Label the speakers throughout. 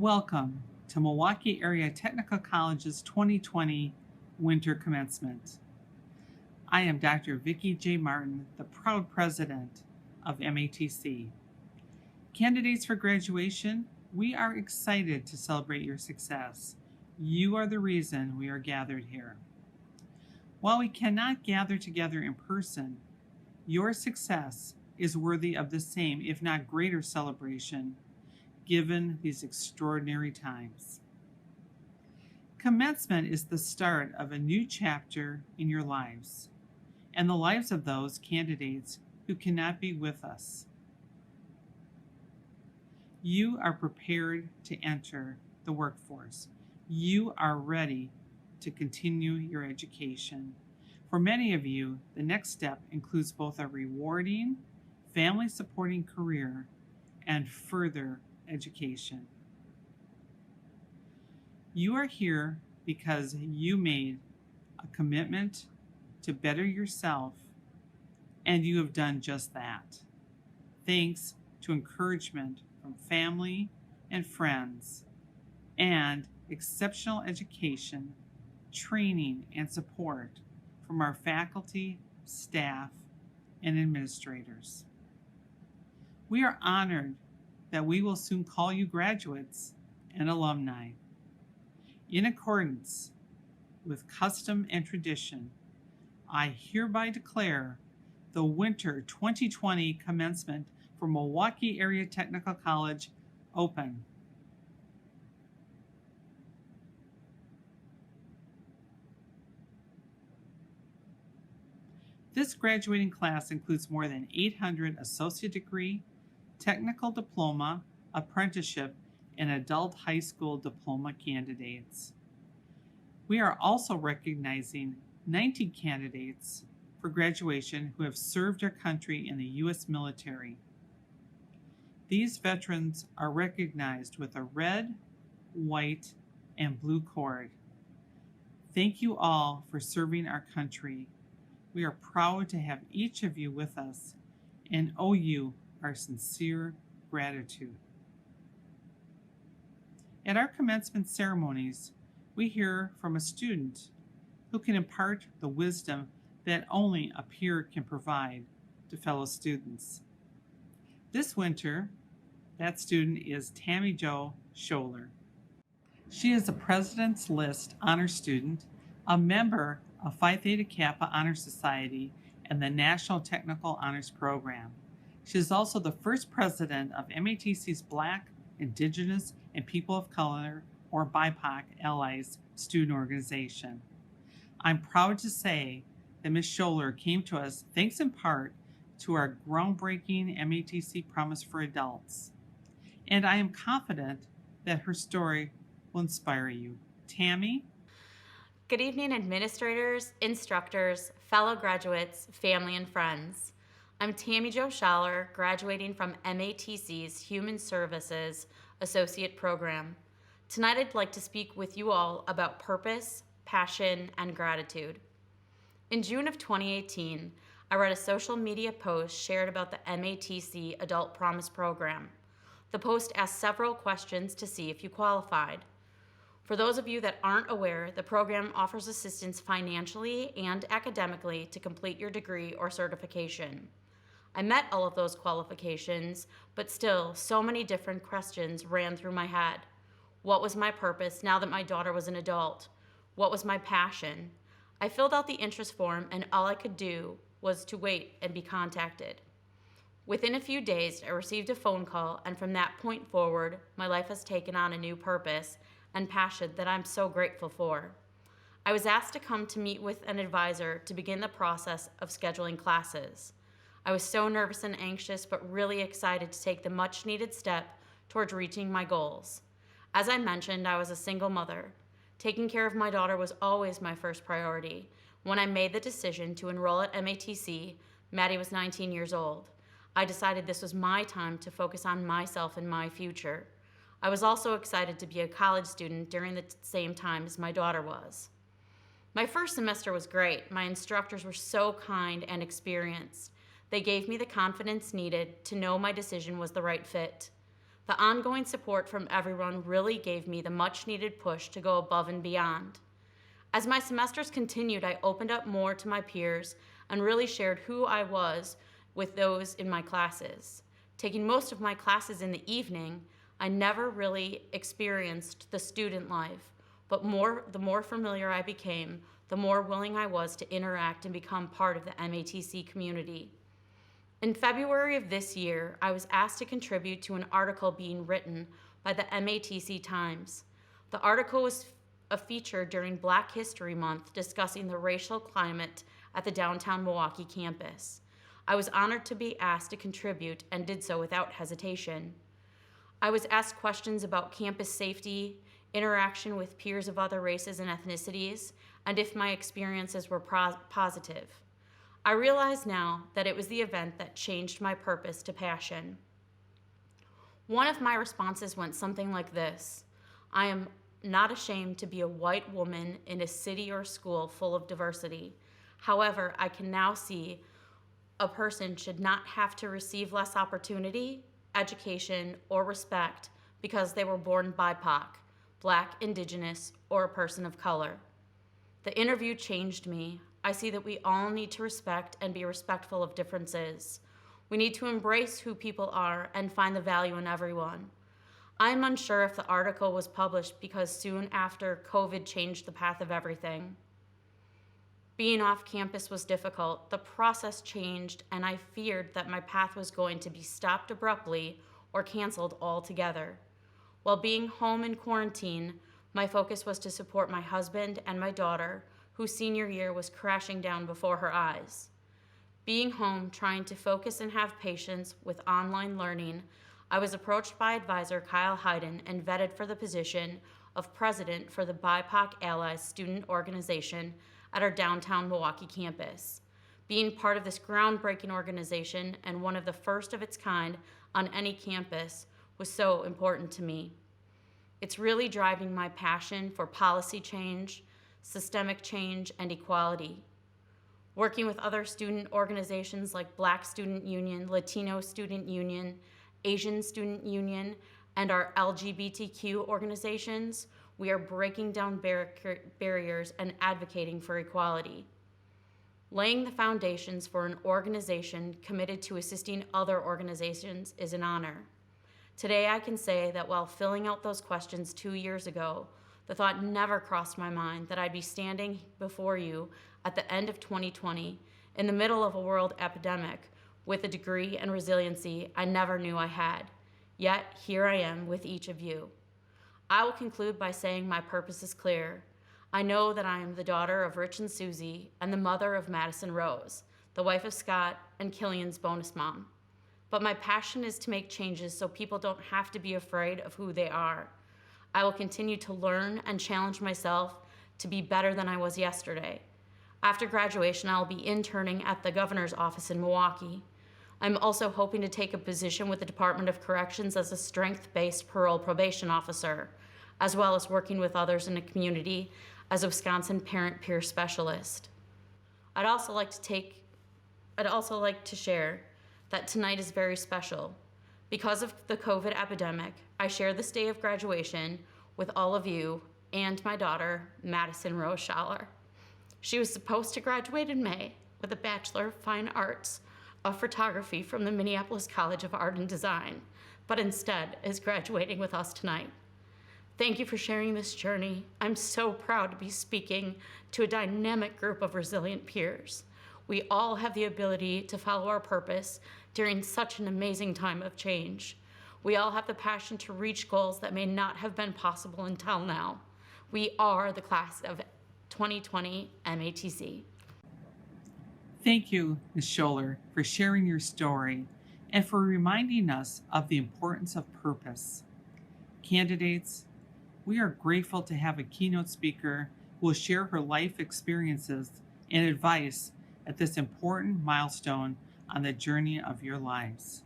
Speaker 1: Welcome to Milwaukee Area Technical College's 2020 Winter Commencement. I am Dr. Vicki J. Martin, the proud president of MATC. Candidates for graduation, we are excited to celebrate your success. You are the reason we are gathered here. While we cannot gather together in person, your success is worthy of the same, if not greater, celebration given these extraordinary times. Commencement is the start of a new chapter in your lives and the lives of those candidates who cannot be with us. You are prepared to enter the workforce. You are ready to continue your education. For many of you, the next step includes both a rewarding, family-supporting career and further education. You are here because you made a commitment to better yourself, and you have done just that. Thanks to encouragement from family and friends, and exceptional education, training, and support from our faculty, staff, and administrators. We are honored that we will soon call you graduates and alumni. In accordance with custom and tradition, I hereby declare the Winter 2020 commencement for Milwaukee Area Technical College open. This graduating class includes more than 800 associate degree, technical diploma, apprenticeship, and adult high school diploma candidates. We are also recognizing 90 candidates for graduation who have served our country in the U.S. military. These veterans are recognized with a red, white, and blue cord. Thank you all for serving our country. We are proud to have each of you with us and owe you our sincere gratitude. At our commencement ceremonies, we hear from a student who can impart the wisdom that only a peer can provide to fellow students. This winter, that student is Tammy Jo Scholler. She is a President's List Honor Student, a member of Phi Theta Kappa Honor Society, and the National Technical Honors Program. She is also the first president of MATC's Black, Indigenous, and People of Color, or BIPOC Allies student organization. I'm proud to say that Ms. Scholler came to us thanks in part to our groundbreaking MATC Promise for Adults. And I am confident that her story will inspire you. Tammy?
Speaker 2: Good evening, administrators, instructors, fellow graduates, family, and friends. I'm Tammy Jo Scholler, graduating from MATC's Human Services Associate Program. Tonight I'd like to speak with you all about purpose, passion, and gratitude. In June of 2018, I read a social media post shared about the MATC Adult Promise Program. The post asked several questions to see if you qualified. For those of you that aren't aware, the program offers assistance financially and academically to complete your degree or certification. I met all of those qualifications, but still, so many different questions ran through my head. What was my purpose now that my daughter was an adult? What was my passion? I filled out the interest form, and all I could do was to wait and be contacted. Within a few days, I received a phone call, and from that point forward, my life has taken on a new purpose and passion that I'm so grateful for. I was asked to come to meet with an advisor to begin the process of scheduling classes. I was so nervous and anxious, but really excited to take the much-needed step towards reaching my goals. As I mentioned, I was a single mother. Taking care of my daughter was always my first priority. When I made the decision to enroll at MATC, Maddie was 19 years old. I decided this was my time to focus on myself and my future. I was also excited to be a college student during the same time as my daughter was. My first semester was great. My instructors were so kind and experienced. They gave me the confidence needed to know my decision was the right fit. The ongoing support from everyone really gave me the much needed push to go above and beyond. As my semesters continued, I opened up more to my peers and really shared who I was with those in my classes. Taking most of my classes in the evening, I never really experienced the student life, but the more familiar I became, the more willing I was to interact and become part of the MATC community. In February of this year, I was asked to contribute to an article being written by the MATC Times. The article was a feature during Black History Month discussing the racial climate at the downtown Milwaukee campus. I was honored to be asked to contribute and did so without hesitation. I was asked questions about campus safety, interaction with peers of other races and ethnicities, and if my experiences were positive. I realize now that it was the event that changed my purpose to passion. One of my responses went something like this: I am not ashamed to be a white woman in a city or school full of diversity. However, I can now see a person should not have to receive less opportunity, education, or respect because they were born BIPOC, Black, Indigenous, or a person of color. The interview changed me. I see that we all need to respect and be respectful of differences. We need to embrace who people are and find the value in everyone. I'm unsure if the article was published because soon after, COVID changed the path of everything. Being off campus was difficult. The process changed, and I feared that my path was going to be stopped abruptly or canceled altogether. While being home in quarantine, my focus was to support my husband and my daughter, whose senior year was crashing down before her eyes. Being home, trying to focus and have patience with online learning, I was approached by advisor Kyle Hayden and vetted for the position of president for the BIPOC Allies student organization at our downtown Milwaukee campus. Being part of this groundbreaking organization and one of the first of its kind on any campus was so important to me. It's really driving my passion for policy change, systemic change, and equality. Working with other student organizations like Black Student Union, Latino Student Union, Asian Student Union, and our LGBTQ organizations, we are breaking down barriers and advocating for equality. Laying the foundations for an organization committed to assisting other organizations is an honor. Today I can say that while filling out those questions 2 years ago, the thought never crossed my mind that I'd be standing before you at the end of 2020 in the middle of a world epidemic with a degree and resiliency I never knew I had. Yet here I am with each of you. I will conclude by saying my purpose is clear. I know that I am the daughter of Rich and Susie and the mother of Madison Rose, the wife of Scott and Killian's bonus mom. But my passion is to make changes so people don't have to be afraid of who they are. I will continue to learn and challenge myself to be better than I was yesterday. After graduation, I'll be interning at the governor's office in Milwaukee. I'm also hoping to take a position with the Department of Corrections as a strength-based parole probation officer, as well as working with others in the community as a Wisconsin parent peer specialist. I'd also like to share that tonight is very special. Because of the COVID epidemic, I share this day of graduation with all of you and my daughter, Madison Rose Schaller. She was supposed to graduate in May with a Bachelor of Fine Arts of Photography from the Minneapolis College of Art and Design, but instead is graduating with us tonight. Thank you for sharing this journey. I'm so proud to be speaking to a dynamic group of resilient peers. We all have the ability to follow our purpose during such an amazing time of change. We all have the passion to reach goals that may not have been possible until now. We are the class of 2020 MATC.
Speaker 1: Thank you, Ms. Scholler, for sharing your story and for reminding us of the importance of purpose. Candidates, we are grateful to have a keynote speaker who will share her life experiences and advice at this important milestone on the journey of your lives.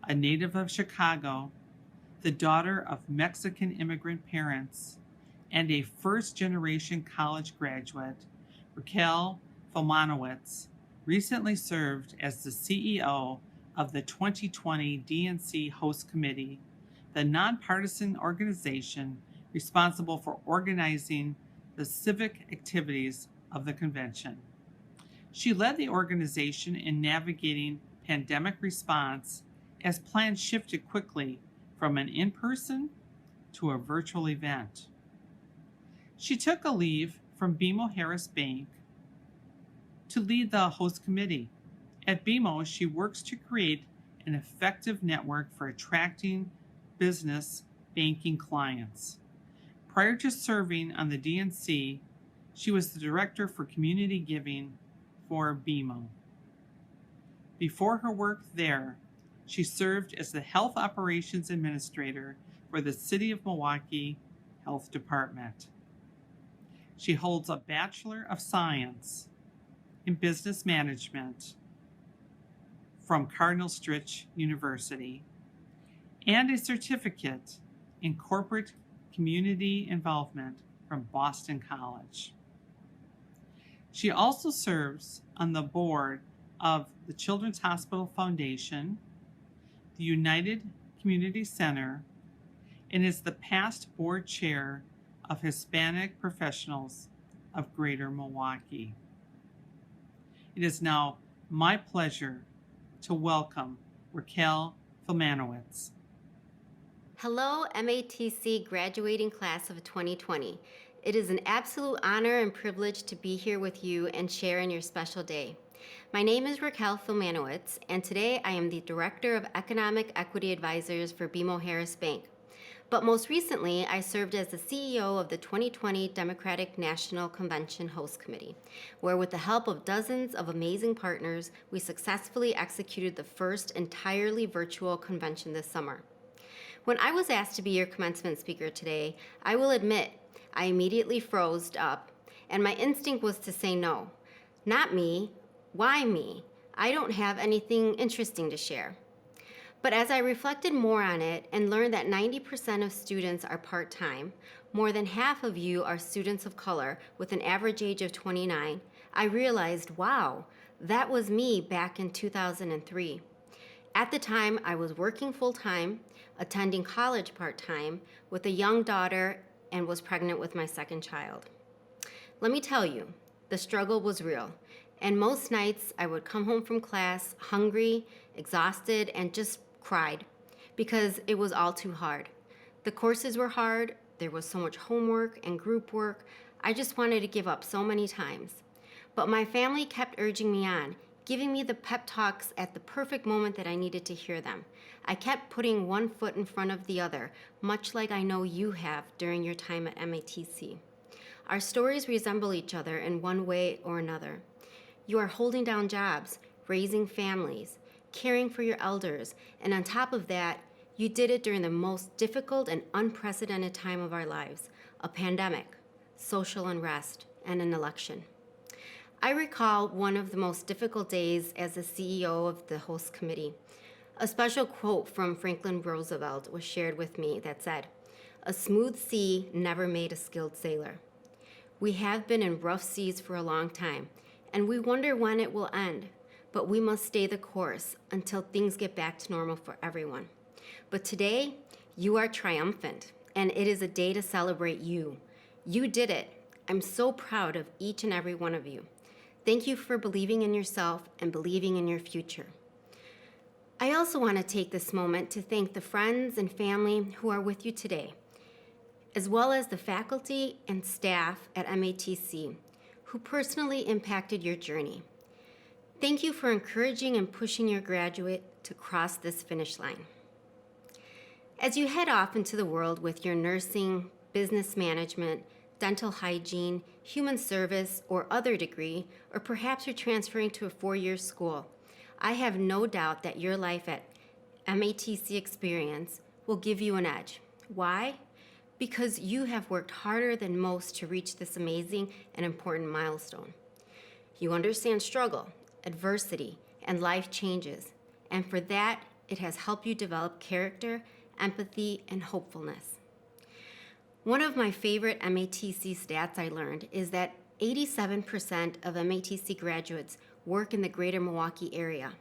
Speaker 1: A native of Chicago, the daughter of Mexican immigrant parents, and a first-generation college graduate, Raquel Filmanowicz recently served as the CEO of the 2020 DNC Host Committee, the nonpartisan organization responsible for organizing the civic activities of the convention. She led the organization in navigating pandemic response as plans shifted quickly from an in-person to a virtual event. She took a leave from BMO Harris Bank to lead the host committee. At BMO, she works to create an effective network for attracting business banking clients. Prior to serving on the DNC, she was the director for community giving for BMO. Before her work there, she served as the Health Operations Administrator for the City of Milwaukee Health Department. She holds a Bachelor of Science in Business Management from Cardinal Stritch University and a certificate in Corporate Community Involvement from Boston College. She also serves on the board of the Children's Hospital Foundation, the United Community Center, and is the past board chair of Hispanic Professionals of Greater Milwaukee. It is now my pleasure to welcome Raquel Filmanowicz.
Speaker 3: Hello, MATC graduating class of 2020. It is an absolute honor and privilege to be here with you and share in your special day. My name is Raquel Filmanowicz, and today I am the Director of Economic Equity Advisors for BMO Harris Bank. But most recently, I served as the CEO of the 2020 Democratic National Convention Host Committee, where with the help of dozens of amazing partners, we successfully executed the first entirely virtual convention this summer. When I was asked to be your commencement speaker today, I will admit I immediately froze up, and my instinct was to say no. Not me. Why me? I don't have anything interesting to share. But as I reflected more on it and learned that 90% of students are part-time, more than half of you are students of color with an average age of 29, I realized, wow, that was me back in 2003. At the time, I was working full-time, attending college part-time, with a young daughter, and was pregnant with my second child. Let me tell you, the struggle was real. And most nights I would come home from class hungry, exhausted, and just cried because it was all too hard. The courses were hard, there was so much homework and group work, I just wanted to give up so many times. But my family kept urging me on, giving me the pep talks at the perfect moment that I needed to hear them. I kept putting one foot in front of the other, much like I know you have during your time at MATC. Our stories resemble each other in one way or another. You are holding down jobs, raising families, caring for your elders, and on top of that, you did it during the most difficult and unprecedented time of our lives, a pandemic, social unrest, and an election. I recall one of the most difficult days as the CEO of the host committee. A special quote from Franklin Roosevelt was shared with me that said, "A smooth sea never made a skilled sailor." We have been in rough seas for a long time, and we wonder when it will end, but we must stay the course until things get back to normal for everyone. But today, you are triumphant, and it is a day to celebrate you. You did it. I'm so proud of each and every one of you. Thank you for believing in yourself and believing in your future. I also want to take this moment to thank the friends and family who are with you today, as well as the faculty and staff at MATC who personally impacted your journey. Thank you for encouraging and pushing your graduate to cross this finish line. As you head off into the world with your nursing, business management, dental hygiene, human service, or other degree, or perhaps you're transferring to a 4-year school, I have no doubt that your life at MATC experience will give you an edge. Why? Because you have worked harder than most to reach this amazing and important milestone. You understand struggle, adversity, and life changes, and for that, it has helped you develop character, empathy, and hopefulness. One of my favorite MATC stats I learned is that 87% of MATC graduates work in the greater Milwaukee area.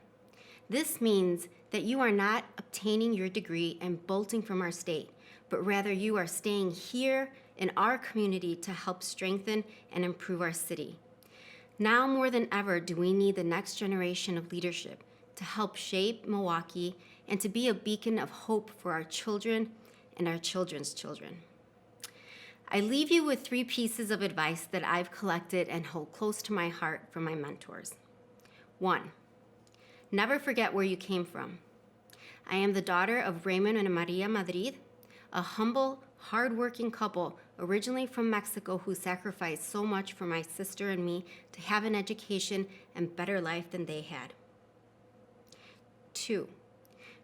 Speaker 3: This means that you are not obtaining your degree and bolting from our state, but rather you are staying here in our community to help strengthen and improve our city. Now more than ever do we need the next generation of leadership to help shape Milwaukee and to be a beacon of hope for our children and our children's children. I leave you with 3 pieces of advice that I've collected and hold close to my heart from my mentors. 1, never forget where you came from. I am the daughter of Raymond and Maria Madrid, a humble, hardworking couple originally from Mexico who sacrificed so much for my sister and me to have an education and better life than they had. 2,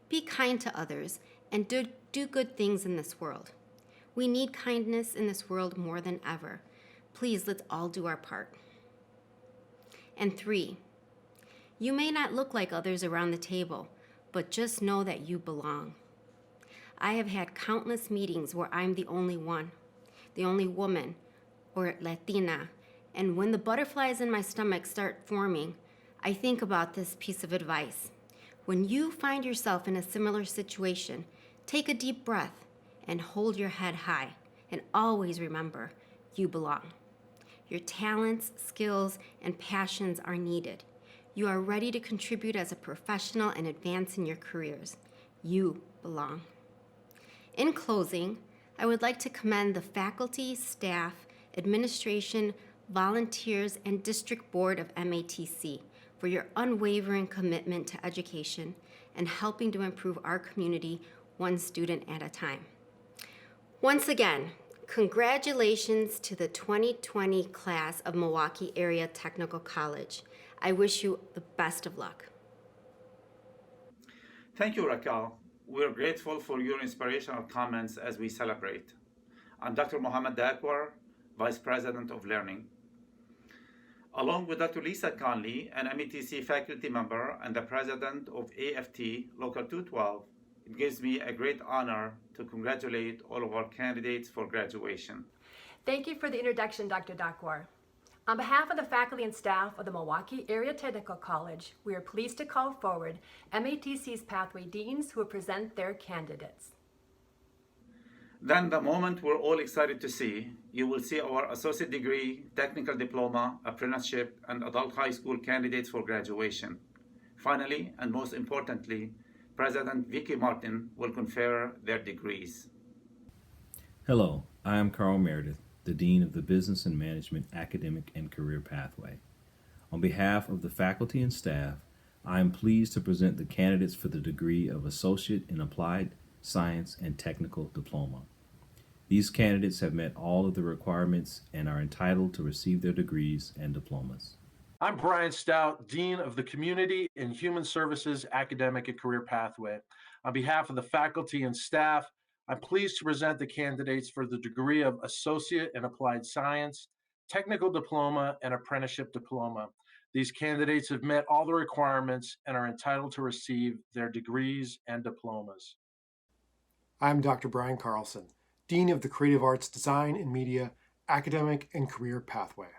Speaker 3: be kind to others and do good things in this world. We need kindness in this world more than ever. Please, let's all do our part. And 3, you may not look like others around the table, but just know that you belong. I have had countless meetings where I'm the only one, the only woman, or Latina, and when the butterflies in my stomach start forming, I think about this piece of advice. When you find yourself in a similar situation, take a deep breath and hold your head high, and always remember, you belong. Your talents, skills, and passions are needed. You are ready to contribute as a professional and advance in your careers. You belong. In closing, I would like to commend the faculty, staff, administration, volunteers, and district board of MATC for your unwavering commitment to education and helping to improve our community one student at a time. Once again, congratulations to the 2020 class of Milwaukee Area Technical College. I wish you the best of luck.
Speaker 4: Thank you, Raquel. We're grateful for your inspirational comments as we celebrate. I'm Dr. Mohammed Dakwar, Vice President of Learning. Along with Dr. Lisa Conley, an METC faculty member and the President of AFT Local 212, it gives me a great honor to congratulate all of our candidates for graduation.
Speaker 5: Thank you for the introduction, Dr. Dakwar. On behalf of the faculty and staff of the Milwaukee Area Technical College, we are pleased to call forward MATC's Pathway Deans who will present their candidates.
Speaker 4: Then the moment we're all excited to see, you will see our associate degree, technical diploma, apprenticeship, and adult high school candidates for graduation. Finally, and most importantly, President Vicky Martin will confer their degrees.
Speaker 6: Hello, I am Carl Meredith, the Dean of the Business and Management Academic and Career Pathway. On behalf of the faculty and staff, I am pleased to present the candidates for the degree of Associate in Applied Science and Technical Diploma. These candidates have met all of the requirements and are entitled to receive their degrees and diplomas.
Speaker 7: I'm Brian Stout, Dean of the Community and Human Services Academic and Career Pathway. On behalf of the faculty and staff, I'm pleased to present the candidates for the degree of Associate in Applied Science, Technical Diploma, and Apprenticeship Diploma. These candidates have met all the requirements and are entitled to receive their degrees and diplomas.
Speaker 8: I'm Dr. Brian Carlson, Dean of the Creative Arts Design and Media Academic and Career Pathway.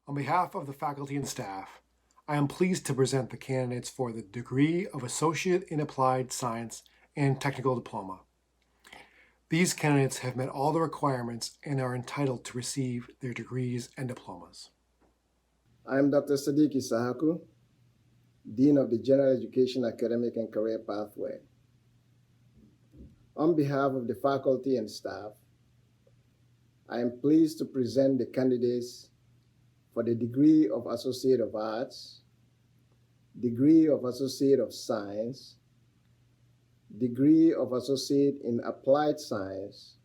Speaker 8: On behalf of the faculty and staff, I am pleased to present the candidates for the degree of Associate in Applied Science and Technical Diploma. These candidates have met all the requirements and are entitled to receive their degrees and diplomas.
Speaker 9: I am Dr. Sadiq Isahaku, Dean of the General Education Academic and Career Pathway. On behalf of the faculty and staff, I am pleased to present the candidates for the degree of Associate of Arts, degree of Associate of Science, degree of Associate in Applied Science,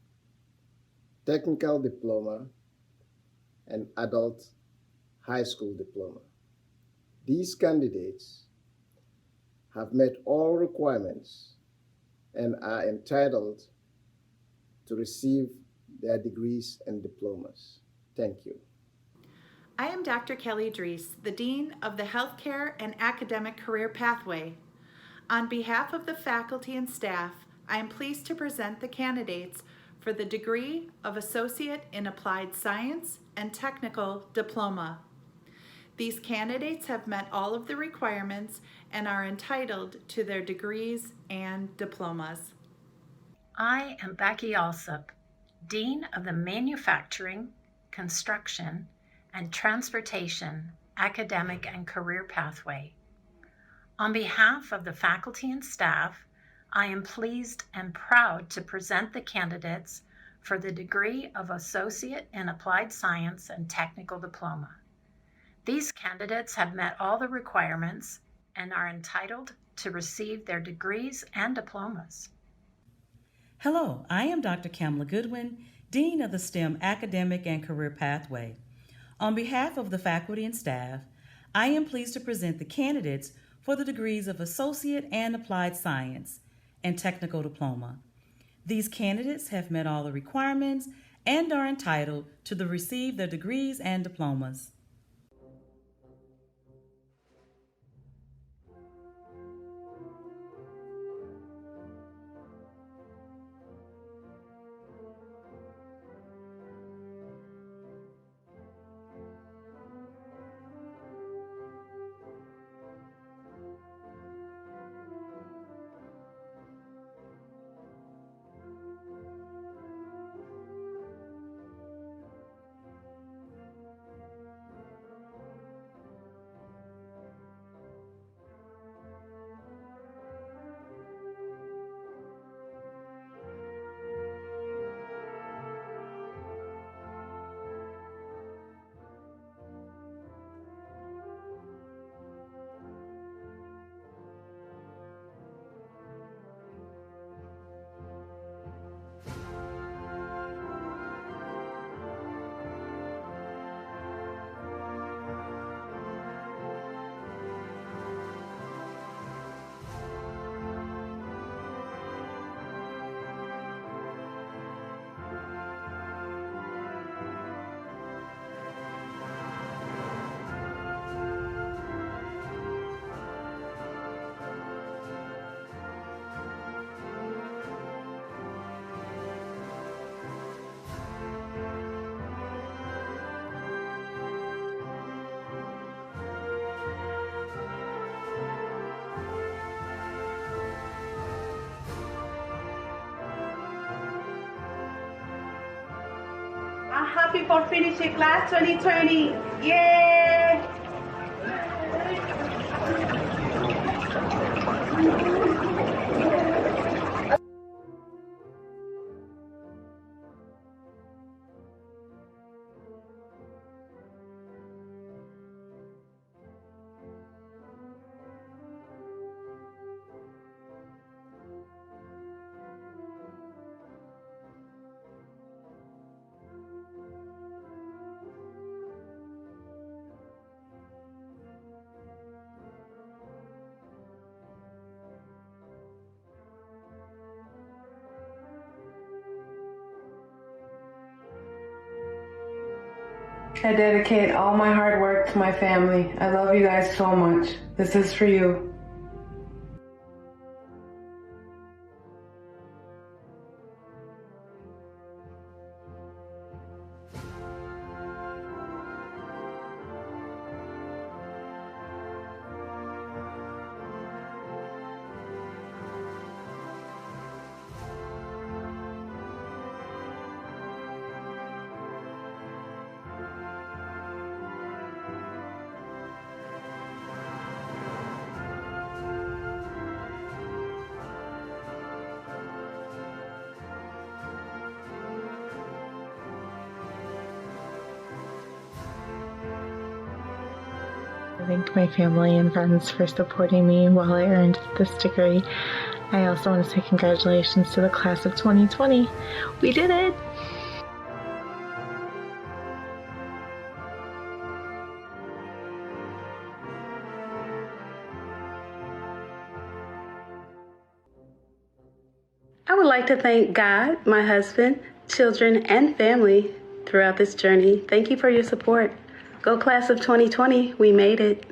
Speaker 9: Technical Diploma, and Adult High School Diploma. These candidates have met all requirements and are entitled to receive their degrees and diplomas. Thank you.
Speaker 10: I am Dr. Kelly Dries, the Dean of the Healthcare and Academic Career Pathway. On behalf of the faculty and staff, I am pleased to present the candidates for the degree of Associate in Applied Science and Technical Diploma. These candidates have met all of the requirements and are entitled to their degrees and diplomas.
Speaker 11: I am Becky Alsop, Dean of the Manufacturing, Construction, and Transportation Academic and Career Pathway. On behalf of the faculty and staff, I am pleased and proud to present the candidates for the degree of Associate in Applied Science and Technical Diploma. These candidates have met all the requirements and are entitled to receive their degrees and diplomas.
Speaker 12: Hello, I am Dr. Kamala Goodwin, Dean of the STEM Academic and Career Pathway. On behalf of the faculty and staff, I am pleased to present the candidates for the degrees of Associate and Applied Science and Technical Diploma. These candidates have met all the requirements and are entitled to receive their degrees and diplomas.
Speaker 13: I'm happy for finishing class 2020. Yay!
Speaker 14: I dedicate all my hard work to my family. I love you guys so much. This is for you.
Speaker 15: I thank my family and friends for supporting me while I earned this degree. I also want to say congratulations to the class of 2020. We did it!
Speaker 13: I would like to thank God, my husband, children, and family throughout this journey. Thank you for your support. Go class of 2020, we made it.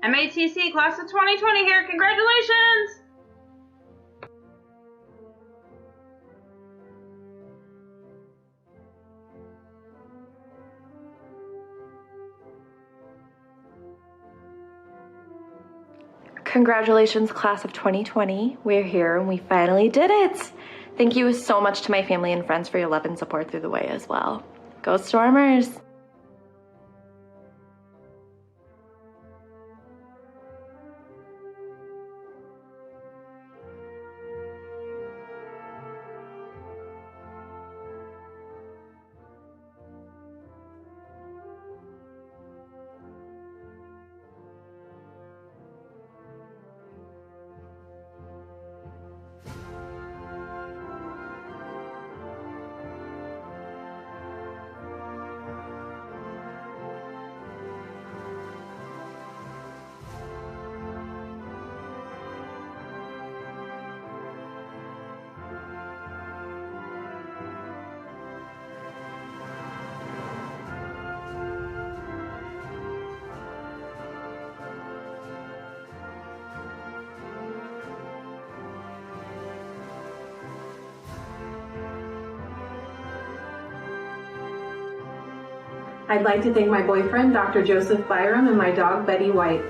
Speaker 16: MATC class of 2020 here. Congratulations!
Speaker 17: Congratulations, class of 2020. We're here and we finally did it. Thank you so much to my family and friends for your love and support through the way as well. Go Stormers!
Speaker 15: I'd like to thank my boyfriend, Dr. Joseph Byram, and my dog, Betty White.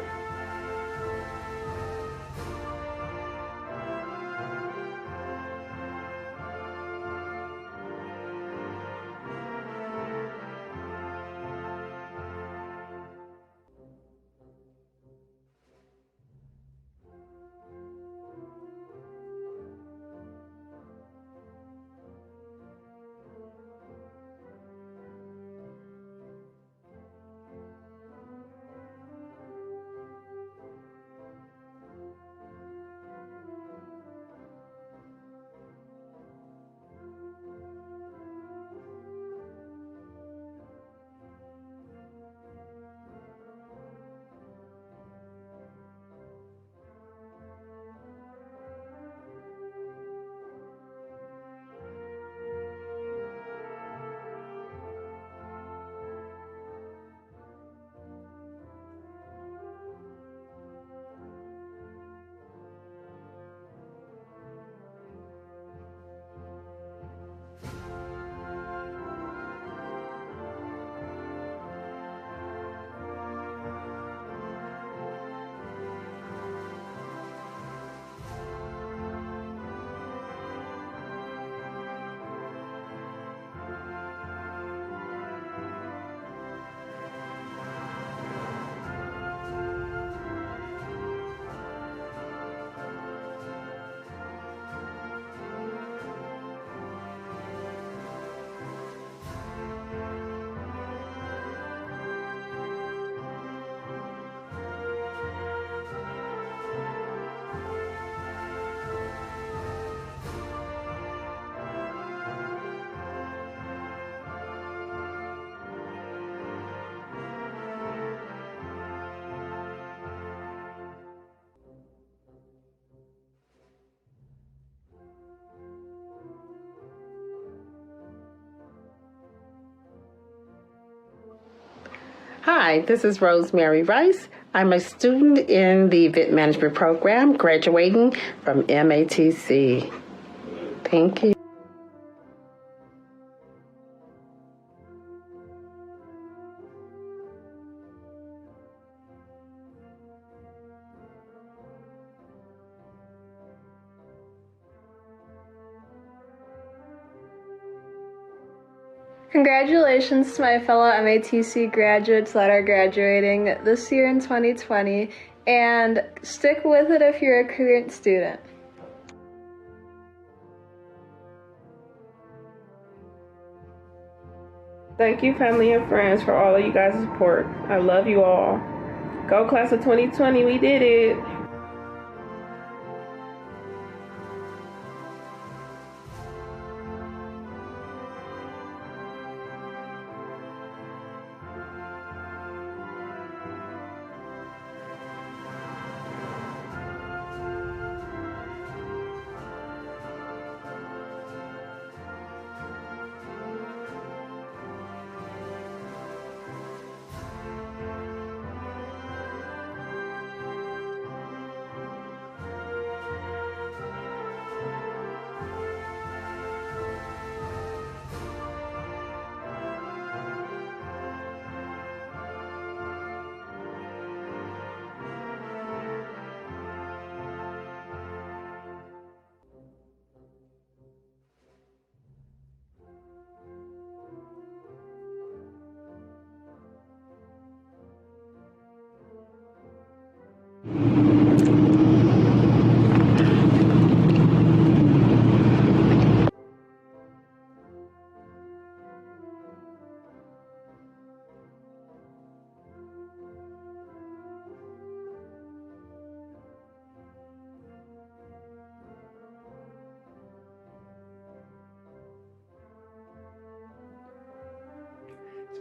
Speaker 18: Hi, this is Rosemary Rice. I'm a student in the event management program, graduating from MATC. Thank you.
Speaker 19: Congratulations to my fellow MATC graduates that are graduating this year in 2020, and stick with it if you're a current student.
Speaker 20: Thank you, family and friends, for all of you guys' support. I love you all. Go class of 2020, we did it.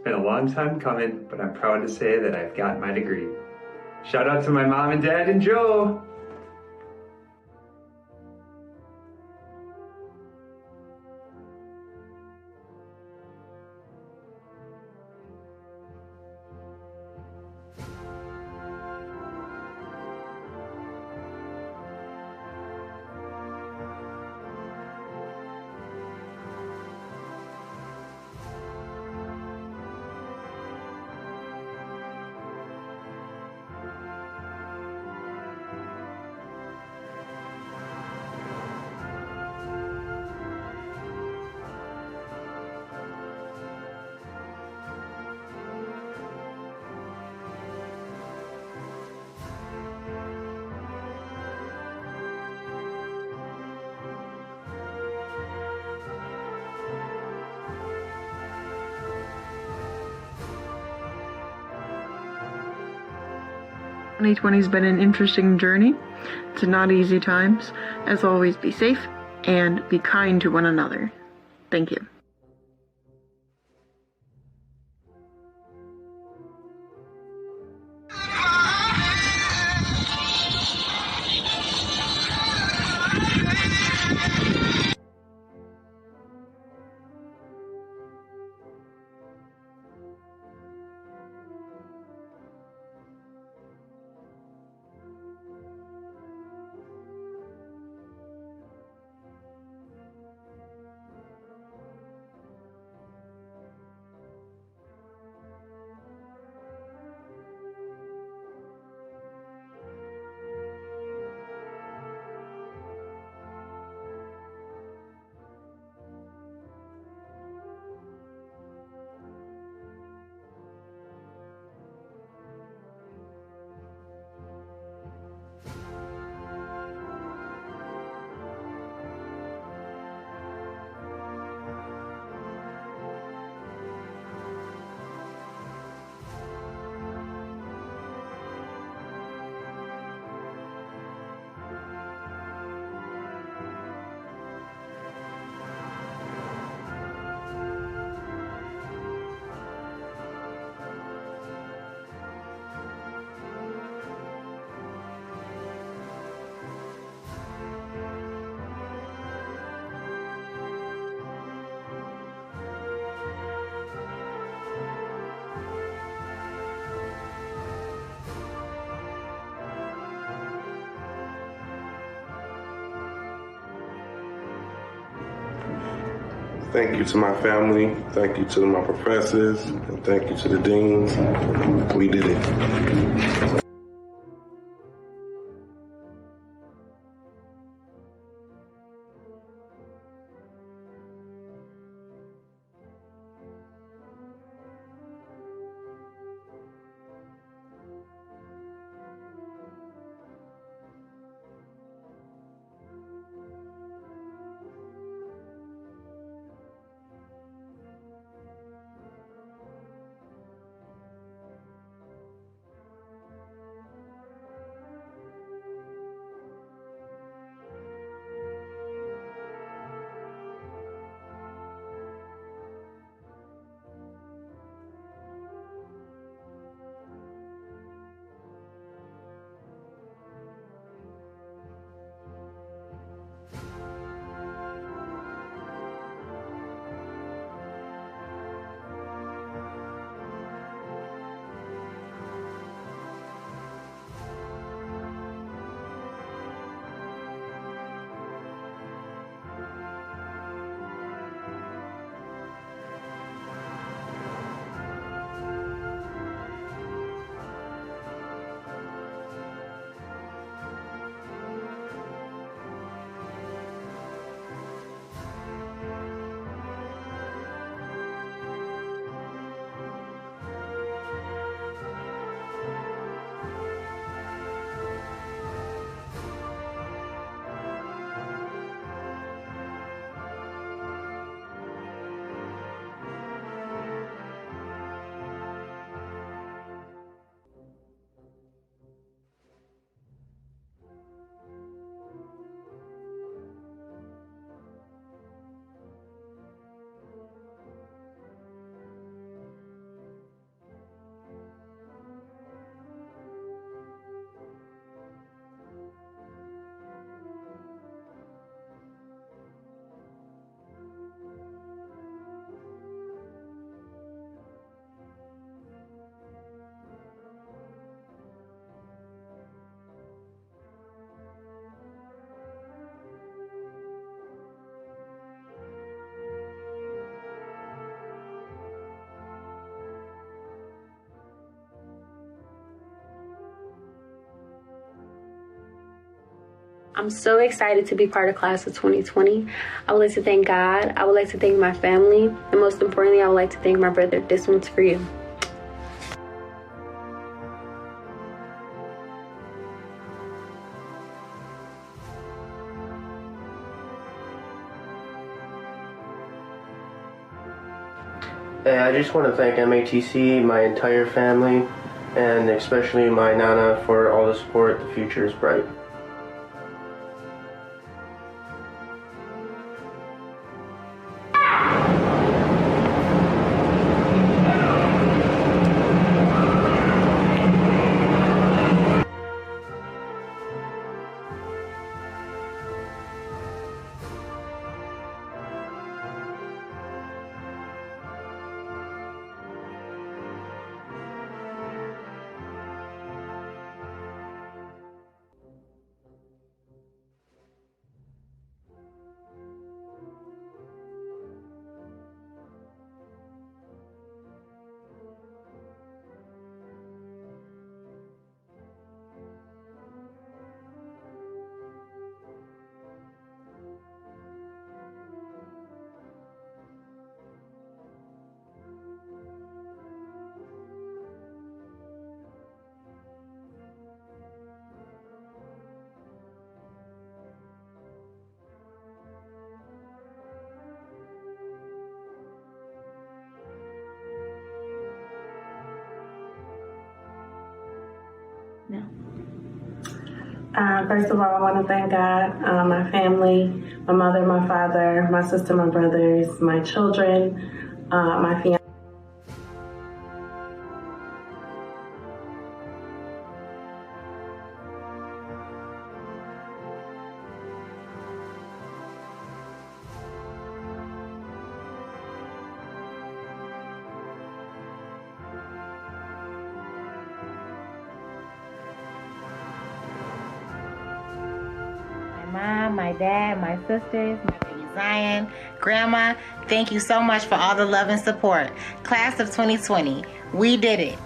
Speaker 21: been a long time coming, but I'm proud to say that I've got my degree. Shout out to my mom and dad and Joe.
Speaker 15: Has been an interesting journey. It's not easy times. As always, be safe and be kind to one another. Thank you.
Speaker 22: Thank you to my family, thank you to my professors, and thank you to the deans. We did it.
Speaker 13: I'm so excited to be part of class of 2020. I would like to thank God. I would like to thank my family. And most importantly, I would like to thank my brother. This one's for you.
Speaker 1: Hey, I just want to thank MATC, my entire family, and especially my Nana for all the support. The future is bright.
Speaker 14: First of all, I want to thank God, my family, my mother, my father, my sister, my brothers, my children, my fiance.
Speaker 2: Mom, my dad, my sisters, my baby Zion, Grandma, thank you so much for all the love and support. Class of 2020, we did it.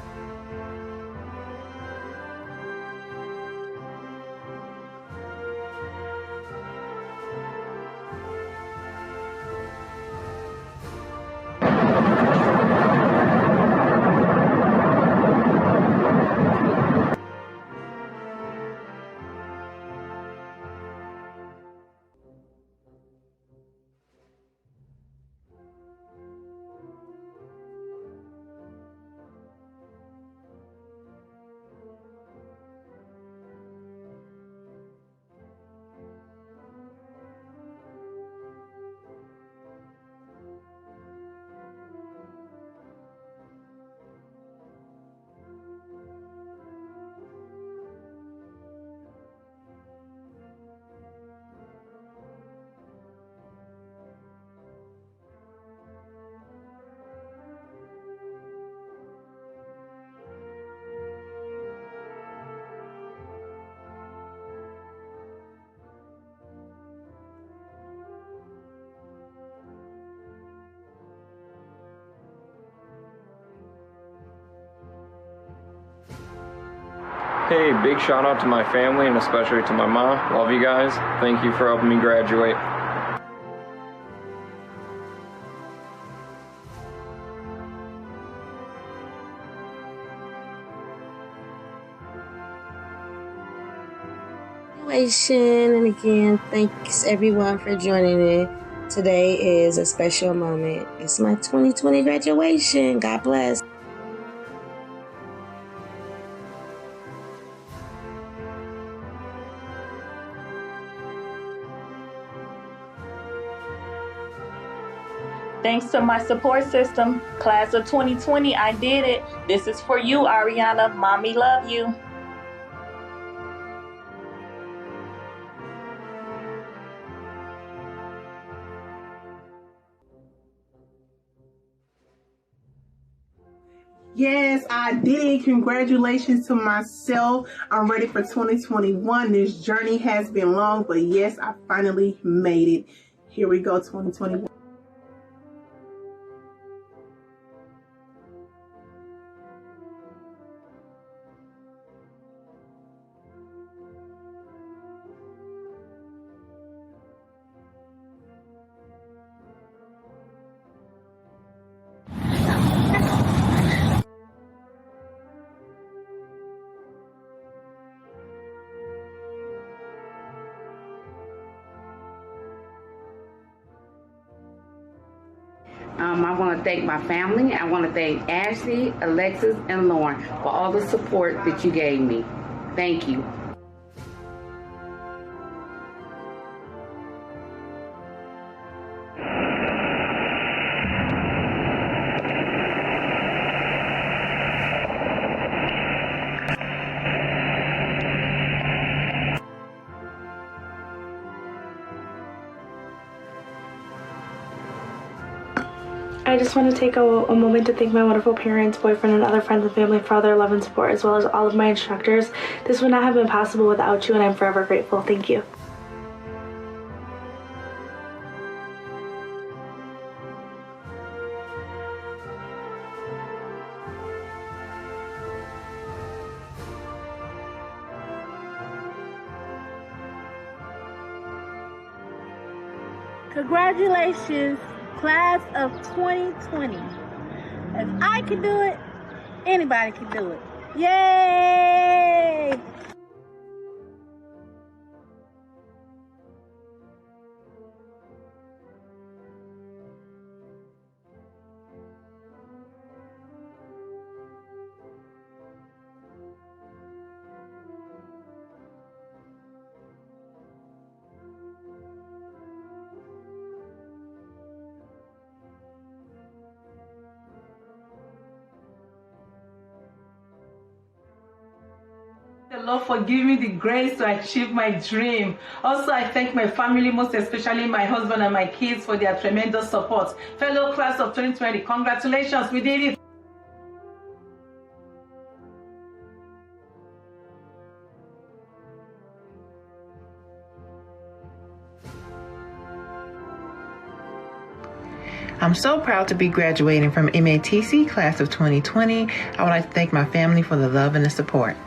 Speaker 23: Hey, big shout out to my family and especially to my mom. Love you guys. Thank you for helping me graduate.
Speaker 24: And again, thanks everyone for joining me. Today is a special moment. It's my 2020 graduation. God bless.
Speaker 12: Thanks to my support system, class of 2020, I did it. This is for you, Ariana. Mommy love you.
Speaker 25: Yes, I did. Congratulations to myself. I'm ready for 2021. This journey has been long, but yes, I finally made it. Here we go, 2021.
Speaker 3: I want to thank my family. I want to thank Ashley, Alexis, and Lauren for all the support that you gave me. Thank you.
Speaker 15: I just want to take a moment to thank my wonderful parents, boyfriend, and other friends and family for all their love and support, as well as all of my instructors. This would not have been possible without you, and I'm forever grateful. Thank you.
Speaker 4: Congratulations, class of 2020. If I can do it, anybody can do it. Yay!
Speaker 5: The Lord for giving me the grace to achieve my dream. Also, I thank my family, most especially my husband and my kids, for their tremendous support. Fellow class of 2020, congratulations, we did it.
Speaker 2: I'm so proud to be graduating from MATC class of 2020. I would like to thank my family for the love and the support.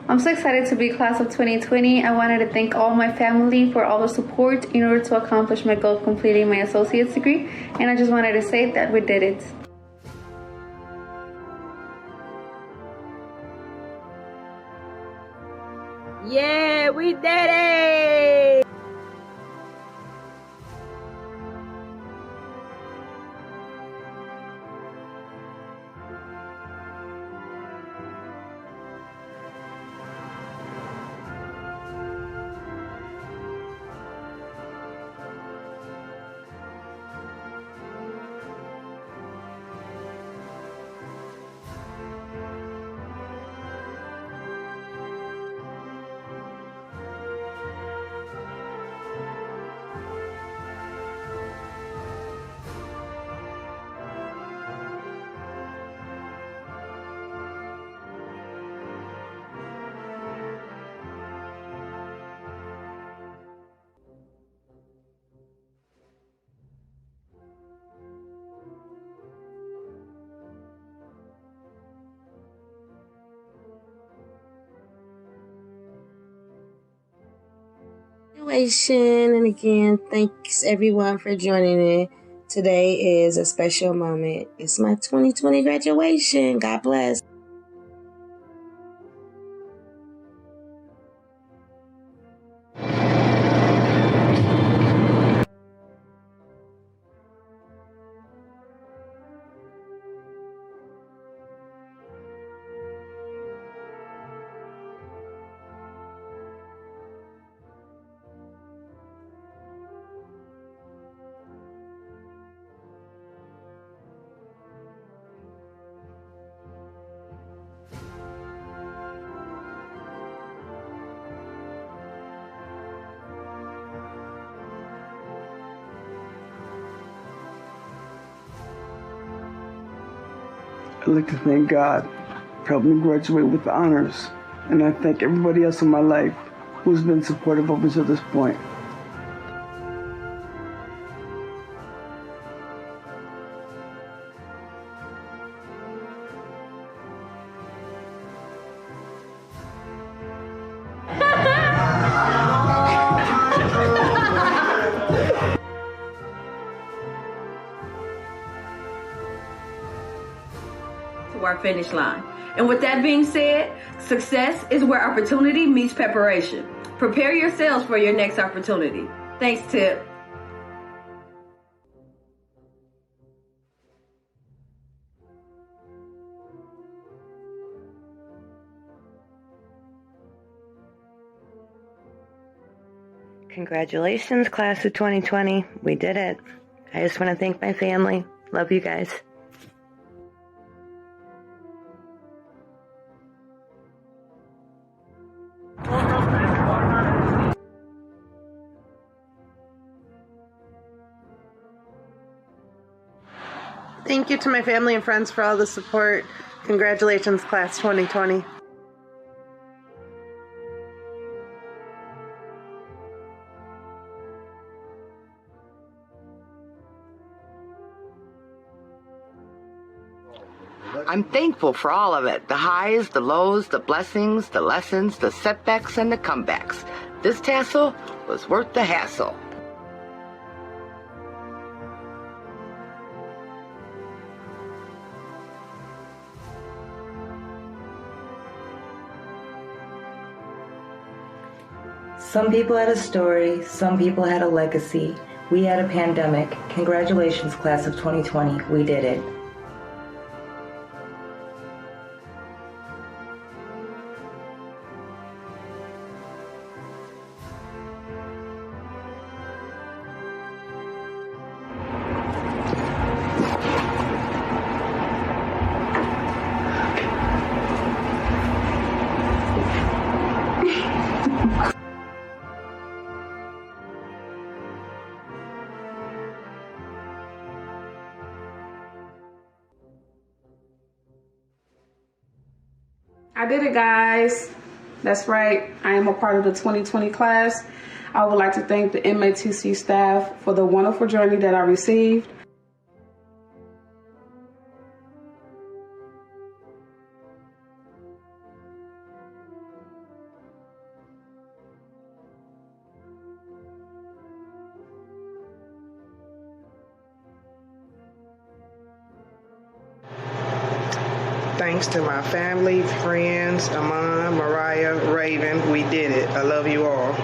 Speaker 19: I'm so excited to be class of 2020. I wanted to thank all my family for all the support in order to accomplish my goal of completing my associate's degree. And I just wanted to say that we did it.
Speaker 4: Yeah, we did it!
Speaker 24: And again, thanks everyone for joining in. Today is a special moment. It's my 2020 graduation. God bless.
Speaker 6: I'd like to thank God for helping me graduate with honors, and I thank everybody else in my life who's been supportive up until this point.
Speaker 7: To our finish line. And with that being said, success is where opportunity meets preparation. Prepare yourselves for your next opportunity. Thanks, Tip.
Speaker 8: Congratulations, class of 2020. We did it. I just want to thank my family. Love you guys.
Speaker 9: Thank you to my family and friends for all the support. Congratulations, class 2020.
Speaker 10: I'm thankful for all of it. The highs, the lows, the blessings, the lessons, the setbacks, and the comebacks. This tassel was worth the hassle.
Speaker 26: Some people had a story, some people had a legacy. We had a pandemic. Congratulations, class of 2020. We did it.
Speaker 3: I did it, guys. That's right. I am a part of the 2020 class. I would like to thank the MATC staff for the wonderful journey that I received.
Speaker 27: Thanks to my family, friends, Amon, Mariah, Raven, we did it. I love you all.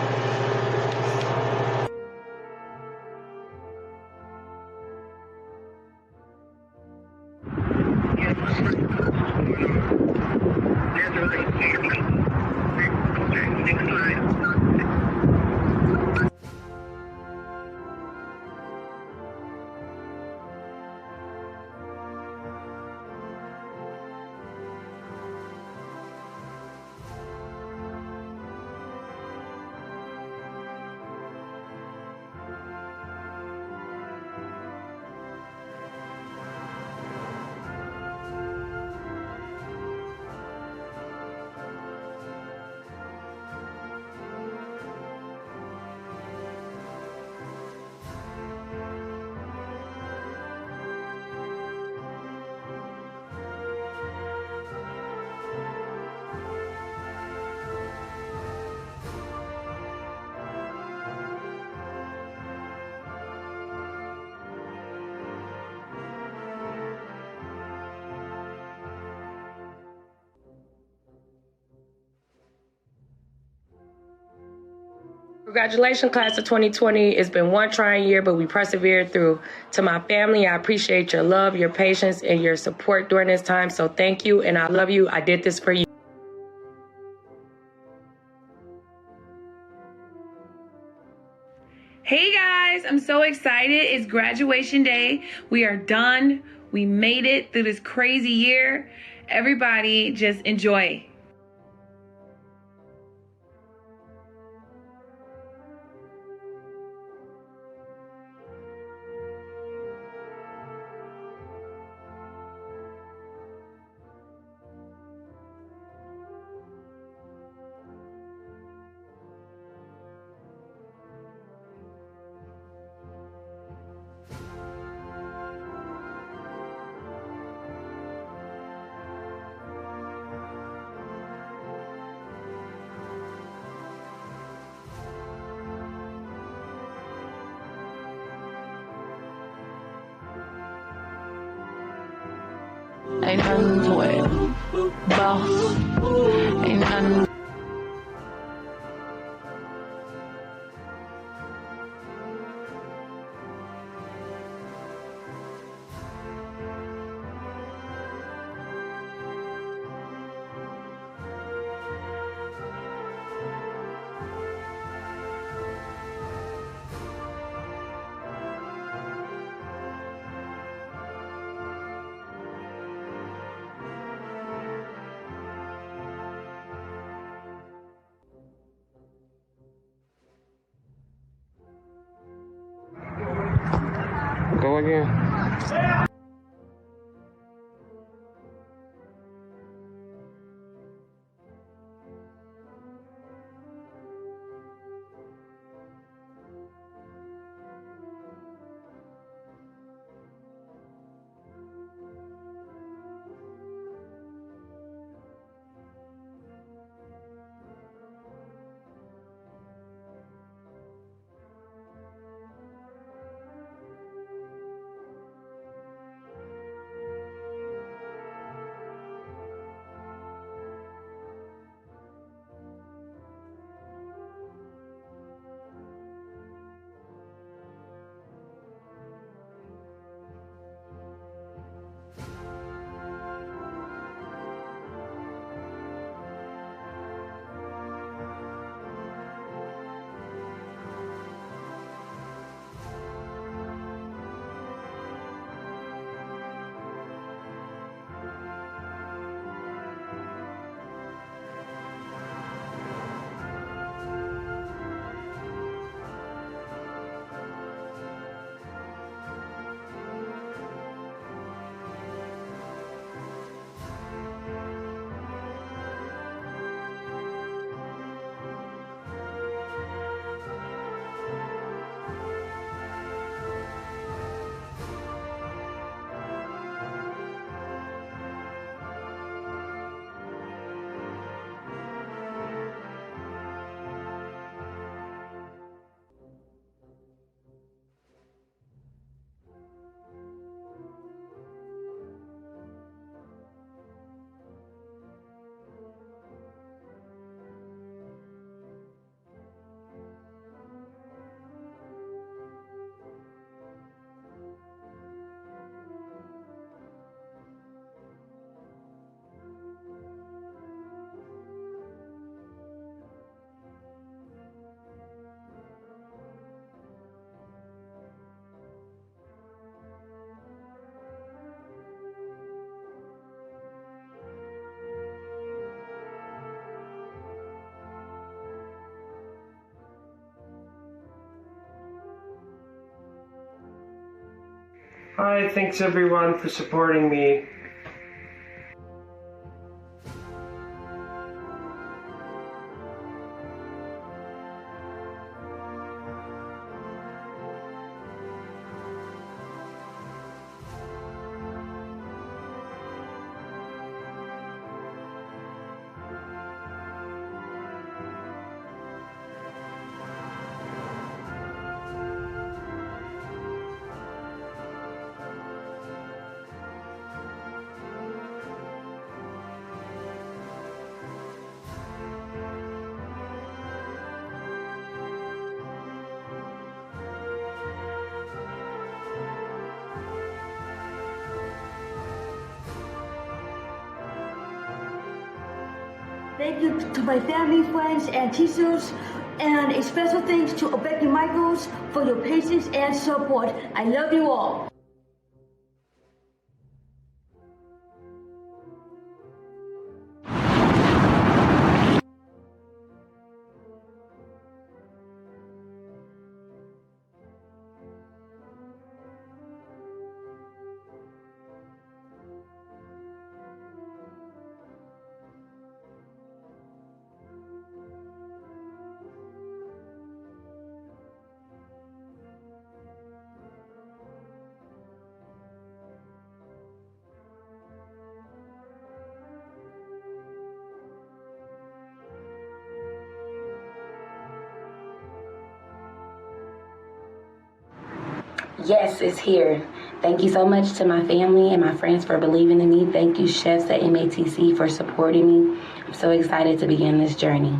Speaker 11: Congratulations, class of 2020. It's been one trying year, but we persevered through. To my family, I appreciate your love, your patience, and your support during this time. So thank you, and I love you. I did this for you.
Speaker 16: Hey guys, I'm so excited. It's graduation day. We are done. We made it through this crazy year. Everybody just enjoy.
Speaker 17: Ain't nothing to it. Boss. Ain't nothing.
Speaker 23: Go again.
Speaker 18: Hi, thanks everyone for supporting me.
Speaker 1: Thank you to my family, friends, and teachers. And a special thanks to Becky Michaels for your patience and support. I love you all.
Speaker 12: Yes, it's here. Thank you so much to my family and my friends for believing in me. Thank you, chefs at MATC, for supporting me. I'm so excited to begin this journey.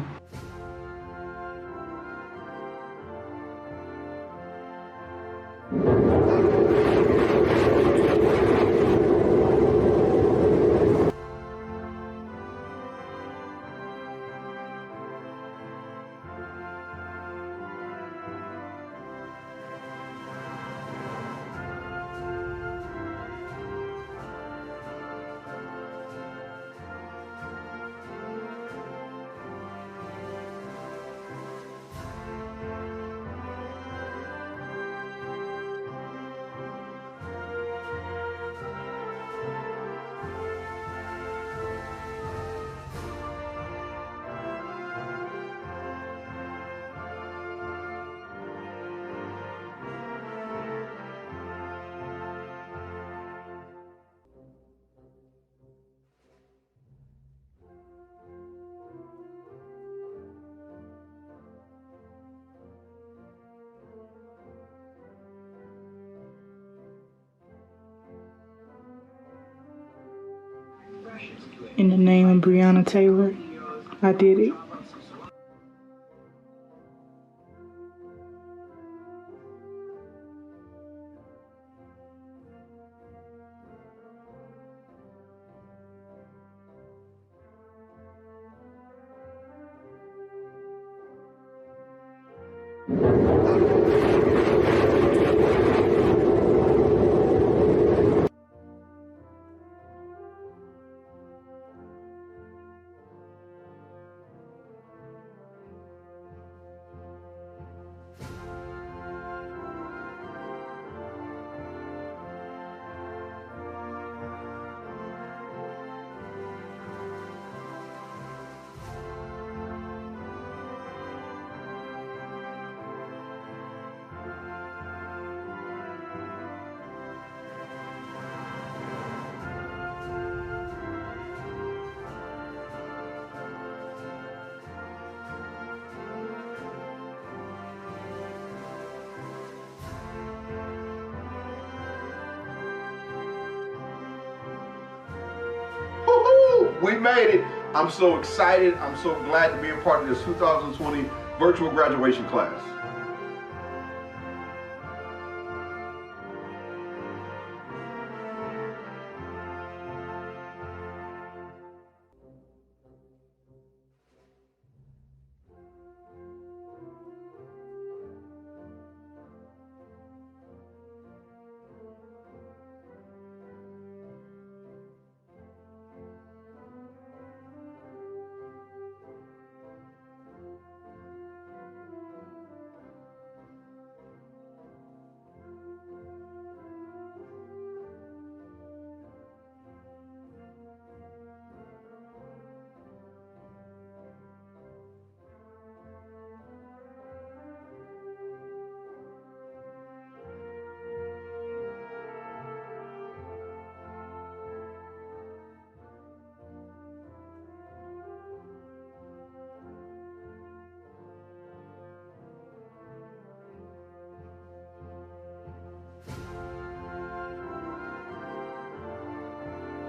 Speaker 13: In the name of Breonna Taylor, I did it.
Speaker 14: We made it. I'm so excited. I'm so glad to be a part of this 2020 virtual graduation class.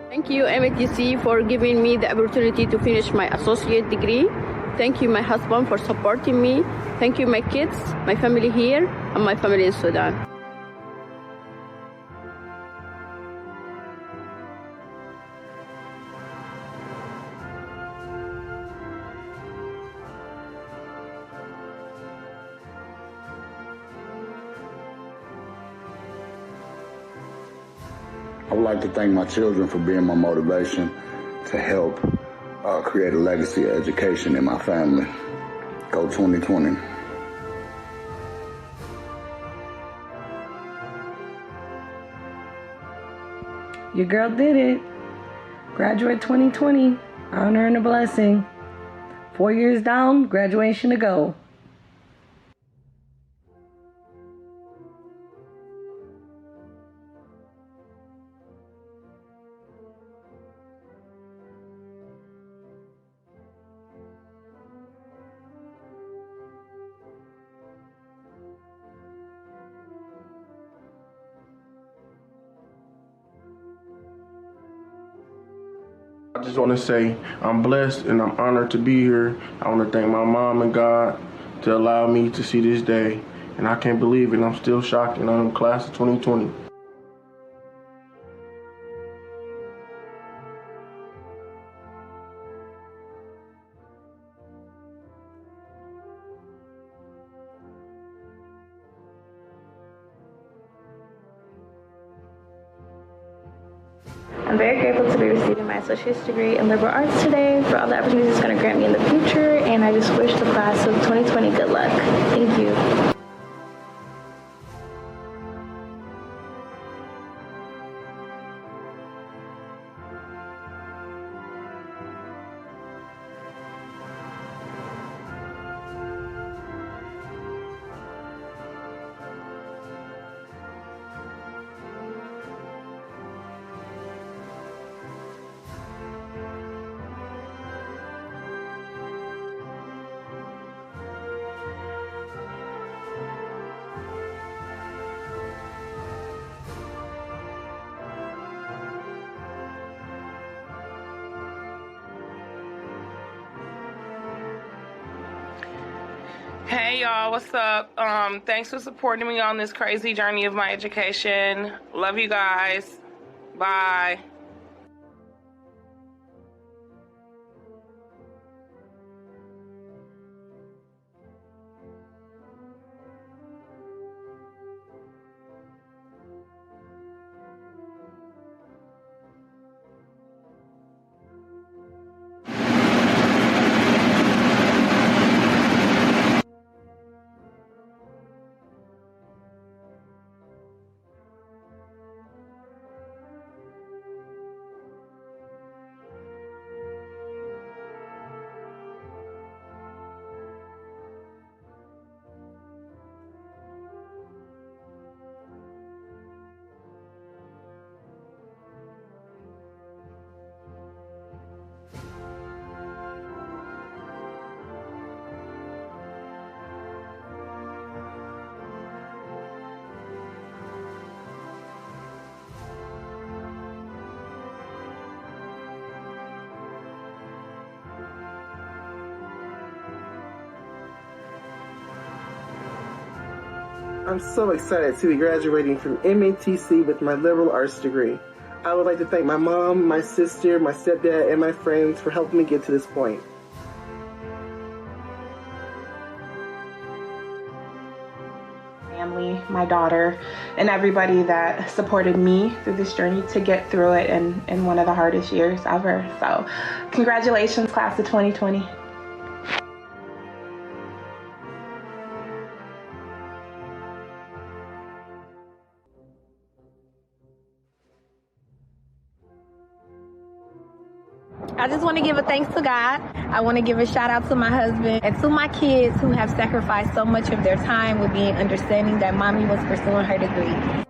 Speaker 20: Thank you, MATC, for giving me the opportunity to finish my associate degree. Thank you, my husband, for supporting me. Thank you, my kids, my family here, and my family in Sudan.
Speaker 2: I would like to thank my children for being my motivation to help create a legacy of education in my family. Go 2020.
Speaker 11: Your girl did it. Graduate 2020. Honor and a blessing. 4 years down, graduation to go.
Speaker 5: I just want to say I'm blessed and I'm honored to be here. I want to thank my mom and God to allow me to see this day. And I can't believe it. I'm still shocked and I'm class of 2020.
Speaker 15: I'm very grateful to be receiving my associate's degree in liberal arts today for all the opportunities it's going to grant me in the future, and I just wish the class of 2020 good luck. Thank you.
Speaker 19: Hey y'all, what's up? Thanks for supporting me on this crazy journey of my education. Love you guys. Bye.
Speaker 27: I'm so excited to be graduating from MATC with my liberal arts degree. I would like to thank my mom, my sister, my stepdad, and my friends for helping me get to this point.
Speaker 21: Family, my daughter, and everybody that supported me through this journey to get through it in one of the hardest years ever. So congratulations, class of 2020.
Speaker 4: I just want to give a thanks to God. I want to give a shout out to my husband and to my kids who have sacrificed so much of their time with being understanding that mommy was pursuing her degree.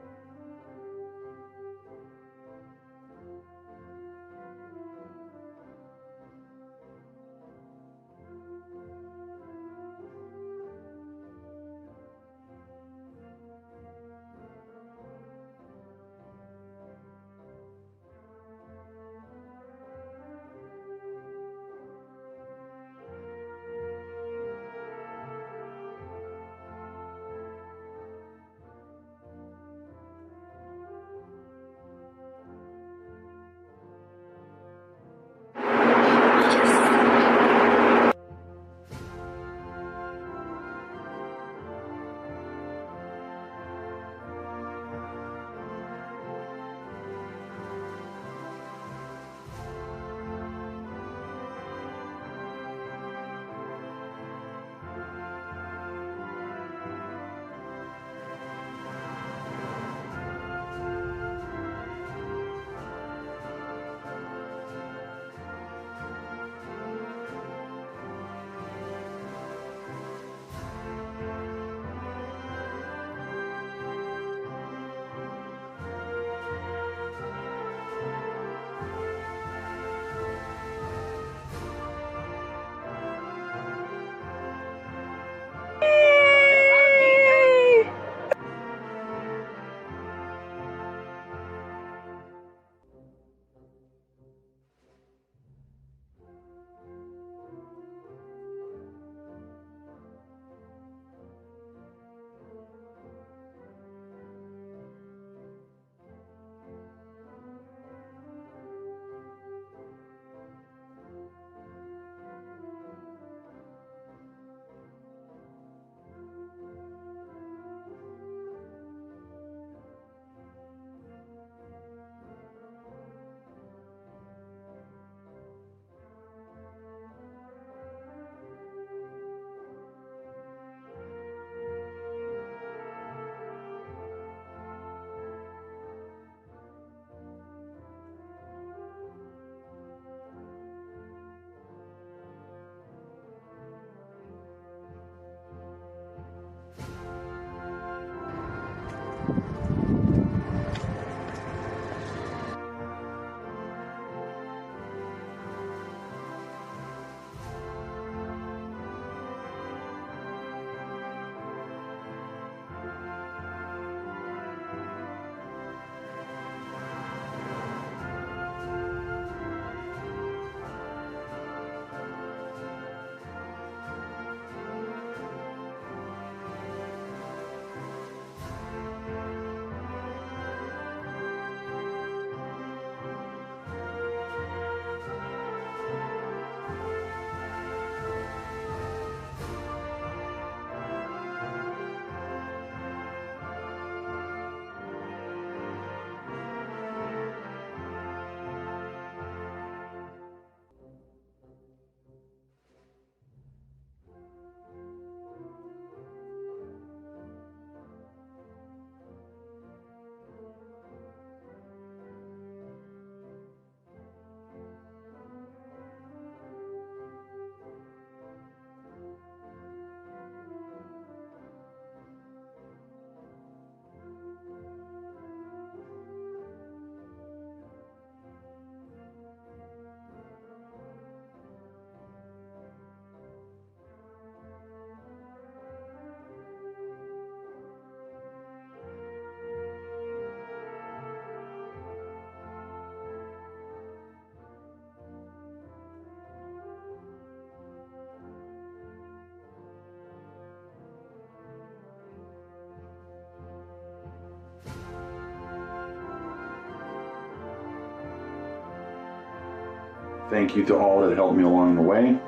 Speaker 6: Thank you to all that helped me along the way.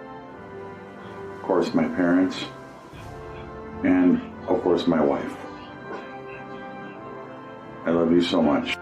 Speaker 6: Of course, my parents, and of course, my wife. I love you so much.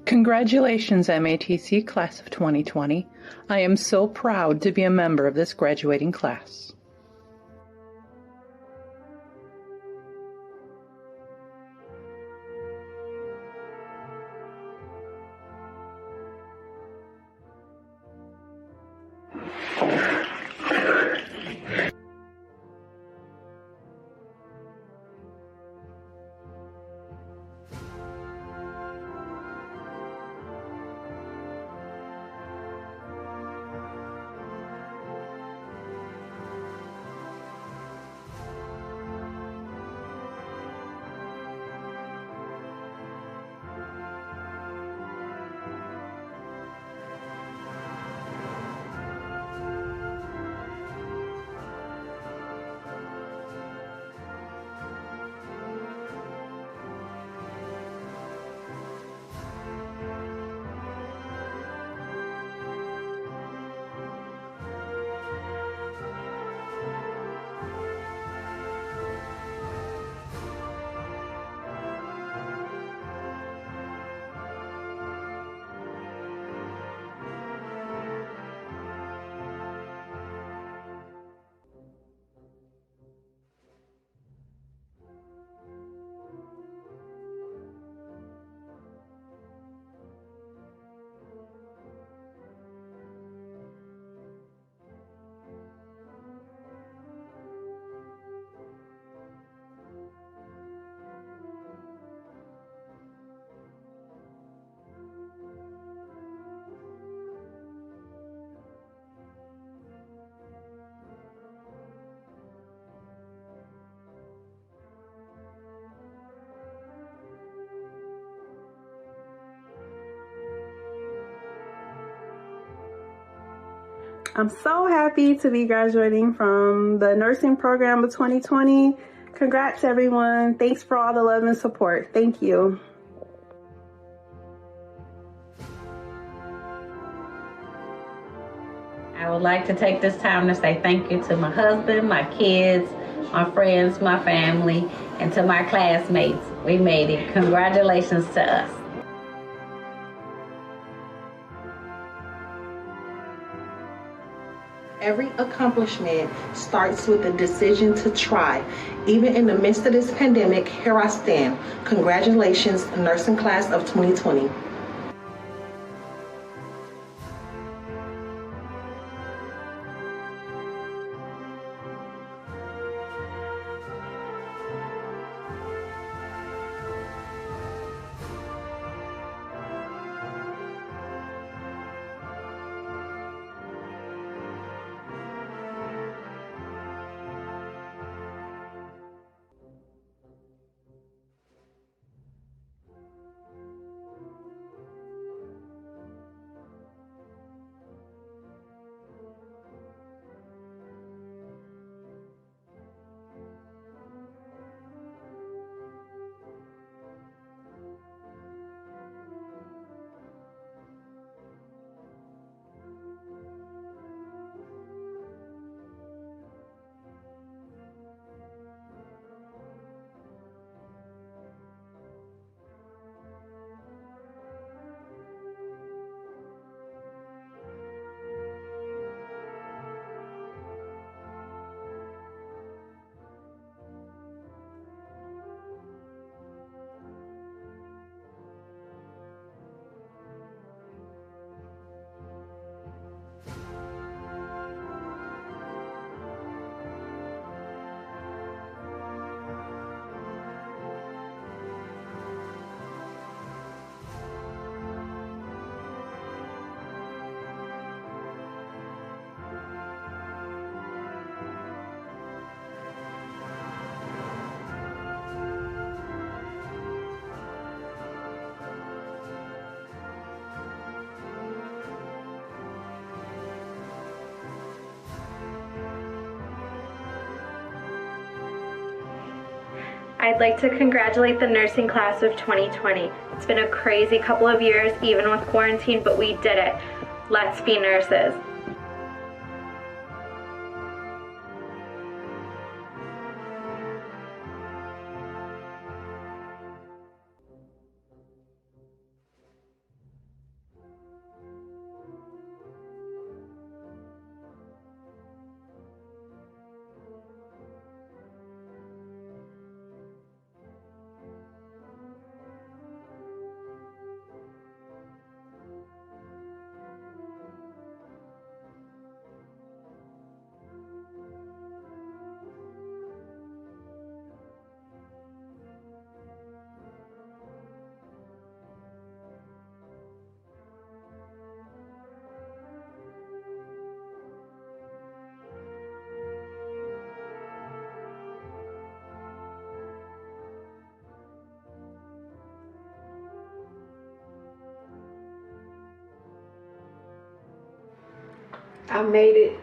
Speaker 7: Congratulations, MATC Class of 2020. I am so proud to be a member of this graduating class.
Speaker 3: I'm so happy to be graduating from the nursing program of 2020. Congrats, everyone. Thanks for all the love and support. Thank you.
Speaker 8: I would like to take this time to say thank you to my husband, my kids, my friends, my family, and to my classmates. We made it. Congratulations to us.
Speaker 9: Every accomplishment starts with a decision to try. Even in the midst of this pandemic, here I stand. Congratulations, nursing class of 2020.
Speaker 10: I'd like to congratulate the nursing class of 2020. It's been a crazy couple of years, even with quarantine, but we did it. Let's be nurses.
Speaker 3: I made it.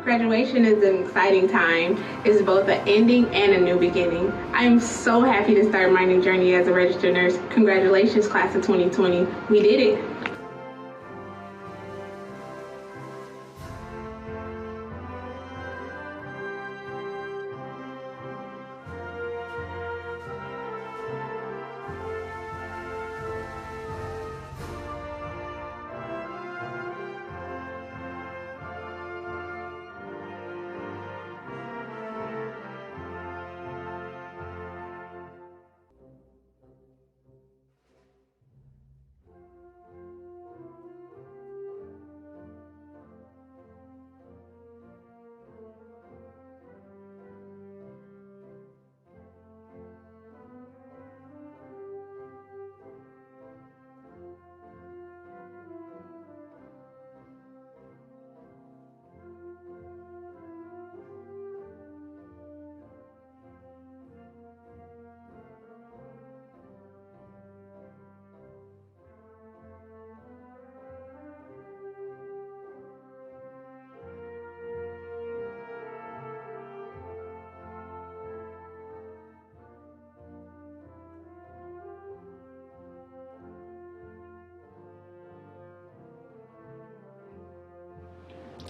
Speaker 21: Graduation is an exciting time. It's both an ending and a new beginning. I am so happy to start my new journey as a registered nurse. Congratulations, class of 2020. We did it.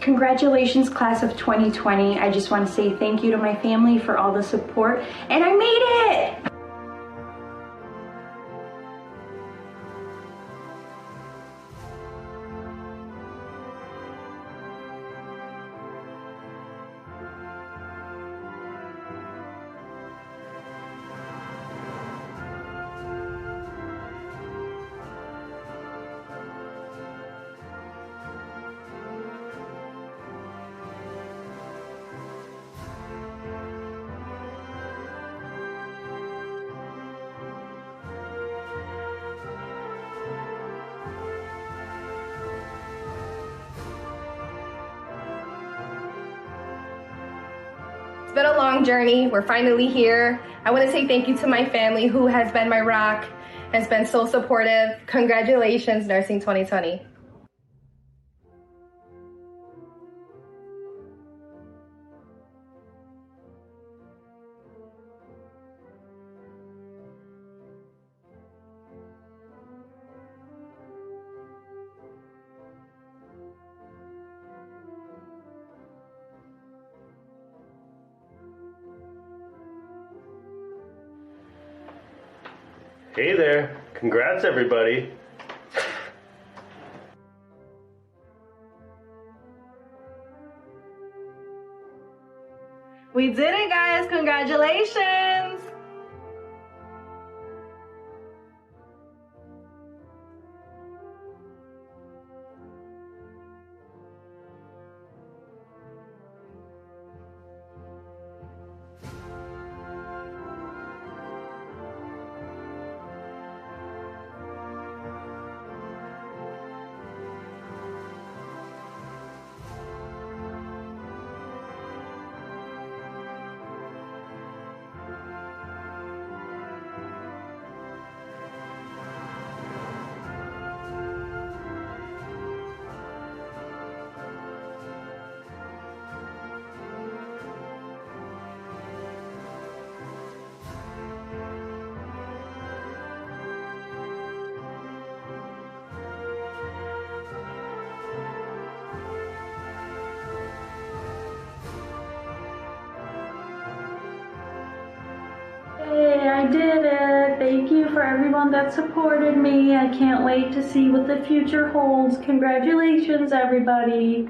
Speaker 10: Congratulations, class of 2020. I just want to say thank you to my family for all the support, and I made it!
Speaker 4: It's been a long journey. We're finally here. I want to say thank you to my family who has been my rock, has been so supportive. Congratulations, Nursing 2020.
Speaker 16: Hey there. Congrats, everybody.
Speaker 4: We did it, guys. Congratulations.
Speaker 17: Hey, I did it. Thank you for everyone that supported me. I can't wait to see what the future holds. Congratulations, everybody.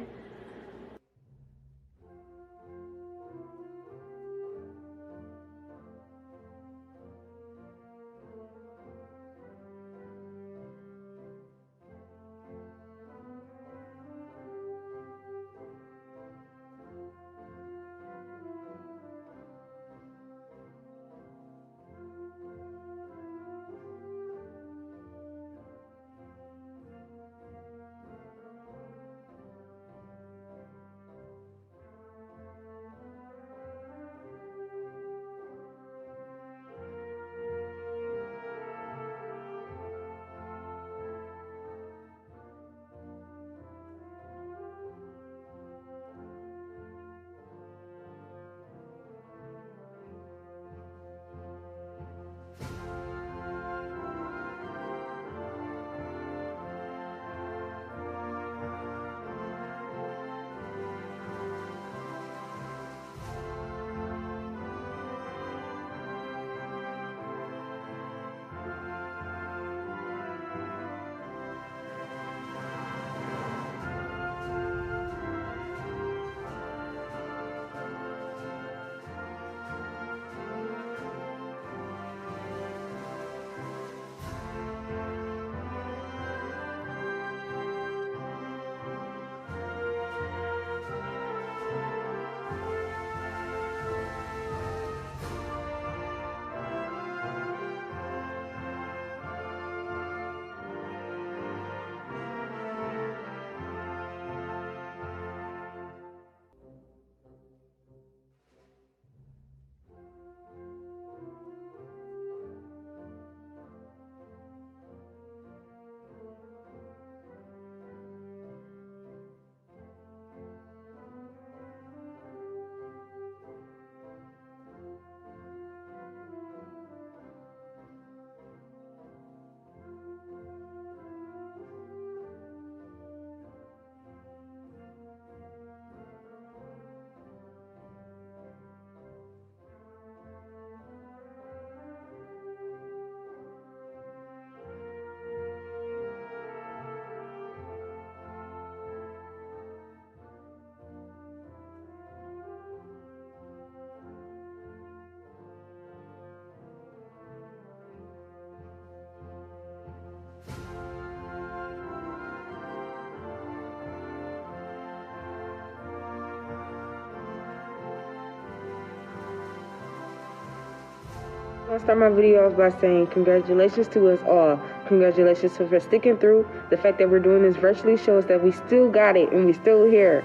Speaker 1: I'll start my video off by saying congratulations to us all. Congratulations for sticking through. The fact that we're doing this virtually shows that we still got it and we still here.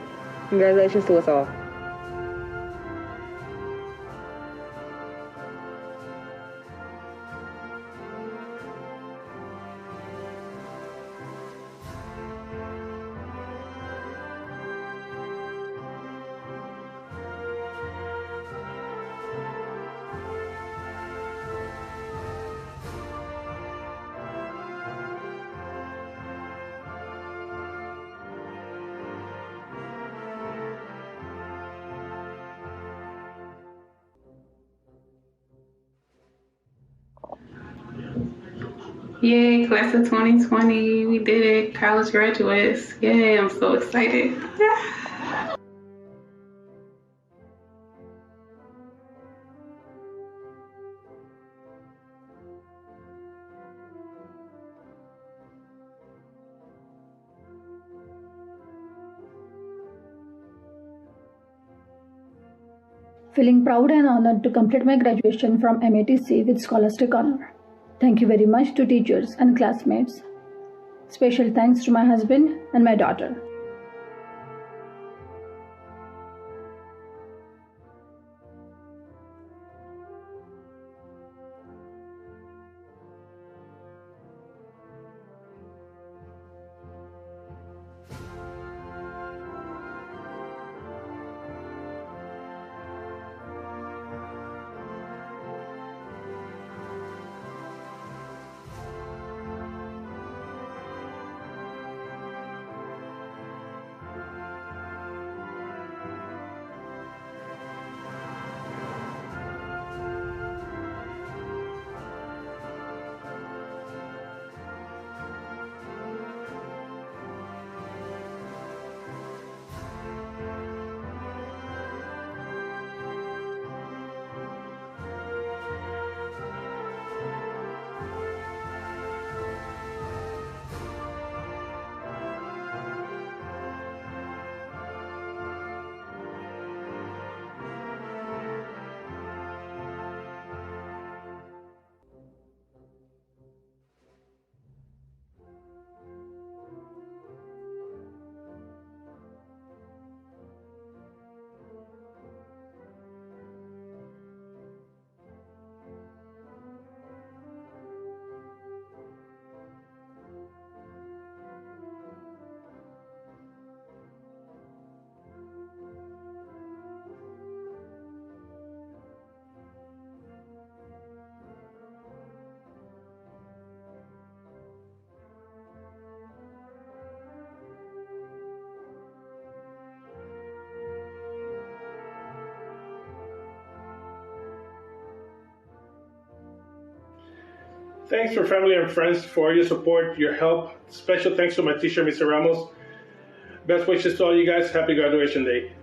Speaker 1: Congratulations to us all.
Speaker 3: Yay, class of 2020, we did it, college graduates. Yay, I'm so excited.
Speaker 18: Feeling proud and honored to complete my graduation from MATC with scholastic honor. Thank you very much to teachers and classmates. Special thanks to my husband and my daughter.
Speaker 22: Thanks for family and friends for your support, your help. Special thanks to my teacher, Mr. Ramos. Best wishes to all you guys. Happy graduation day.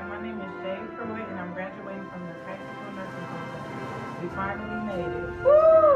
Speaker 12: my name is Shay Pruitt, and I'm graduating from the Practical Nursing Program. We finally made it. Woo!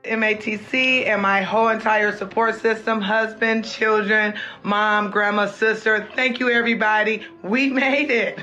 Speaker 13: MATC and my whole entire support system, husband, children, mom, grandma, sister. Thank you, everybody. We made it.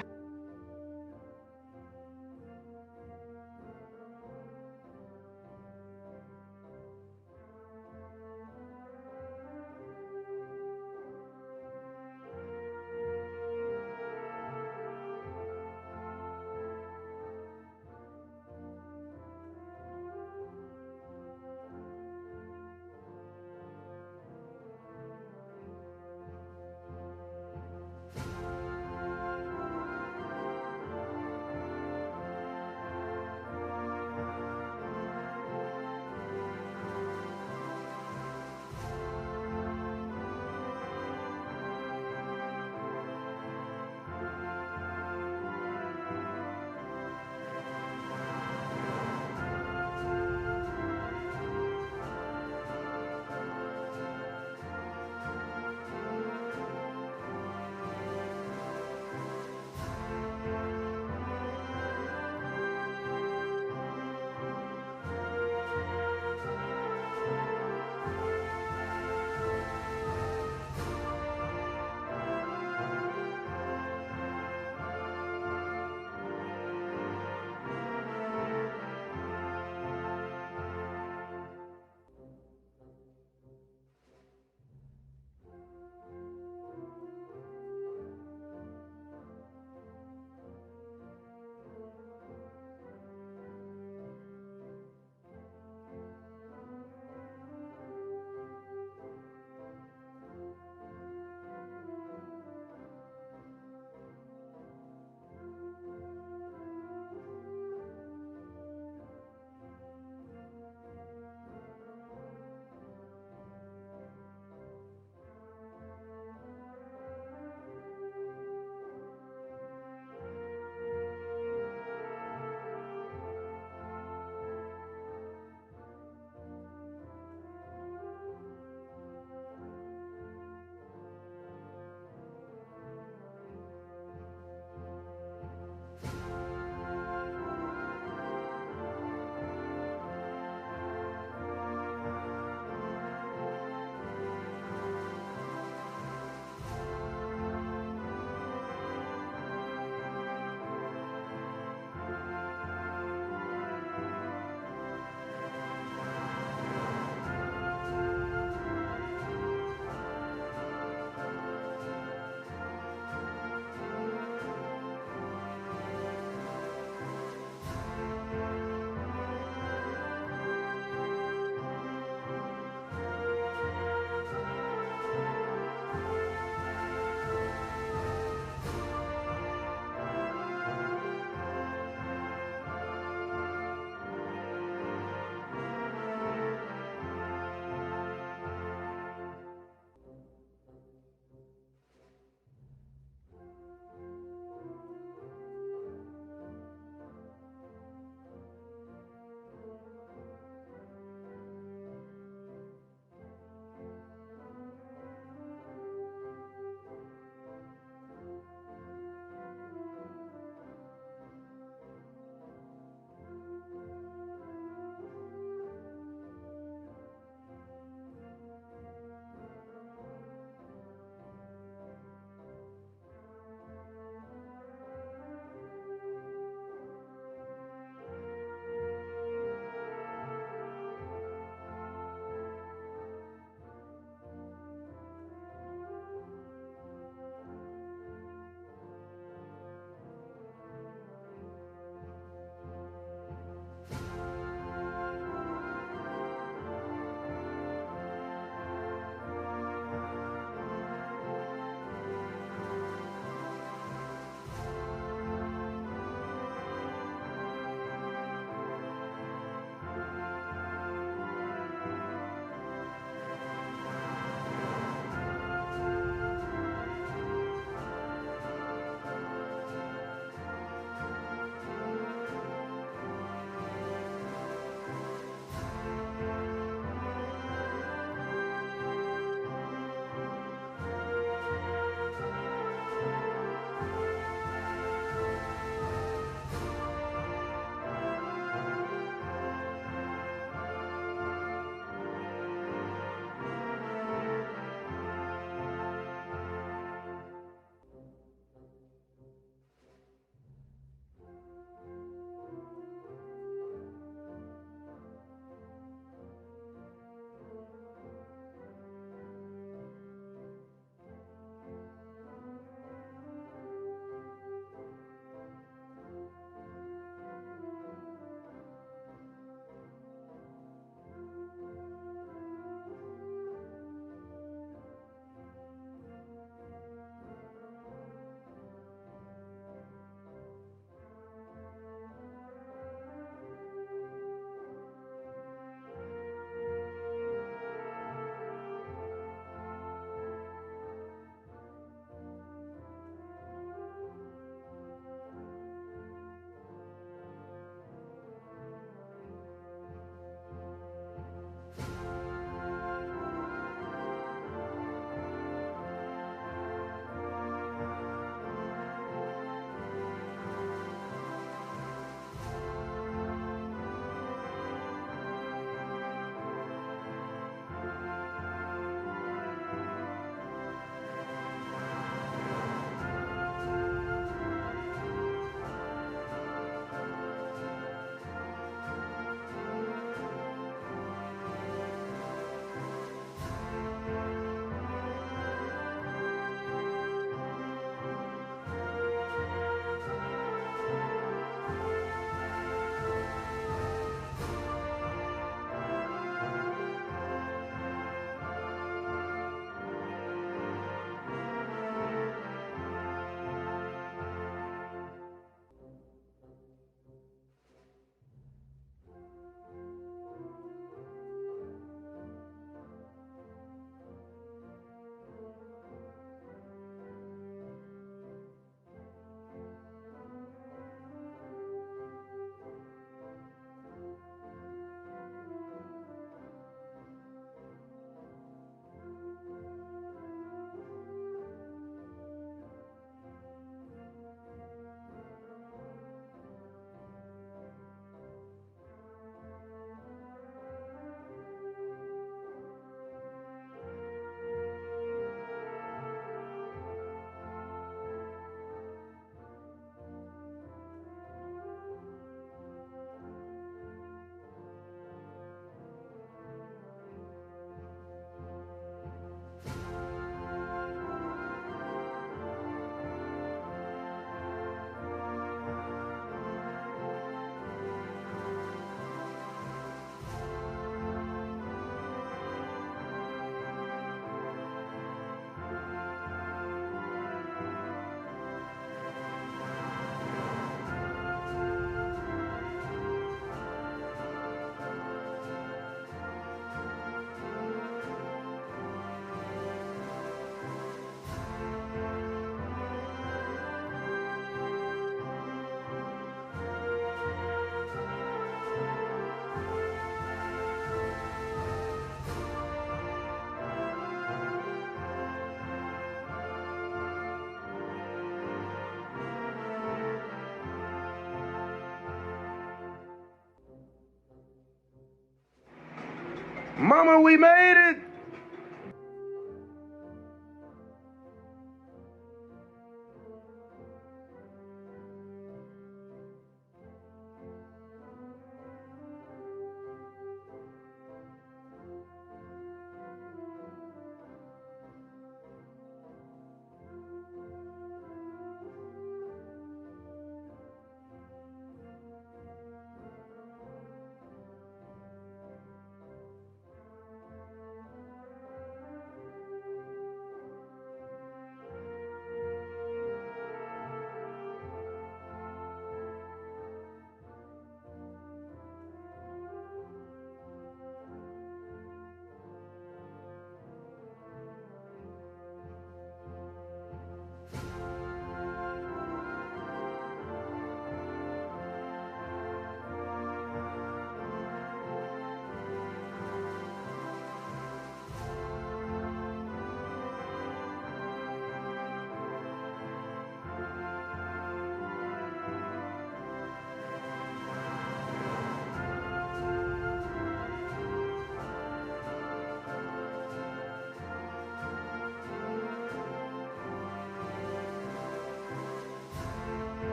Speaker 5: Mama, we made it!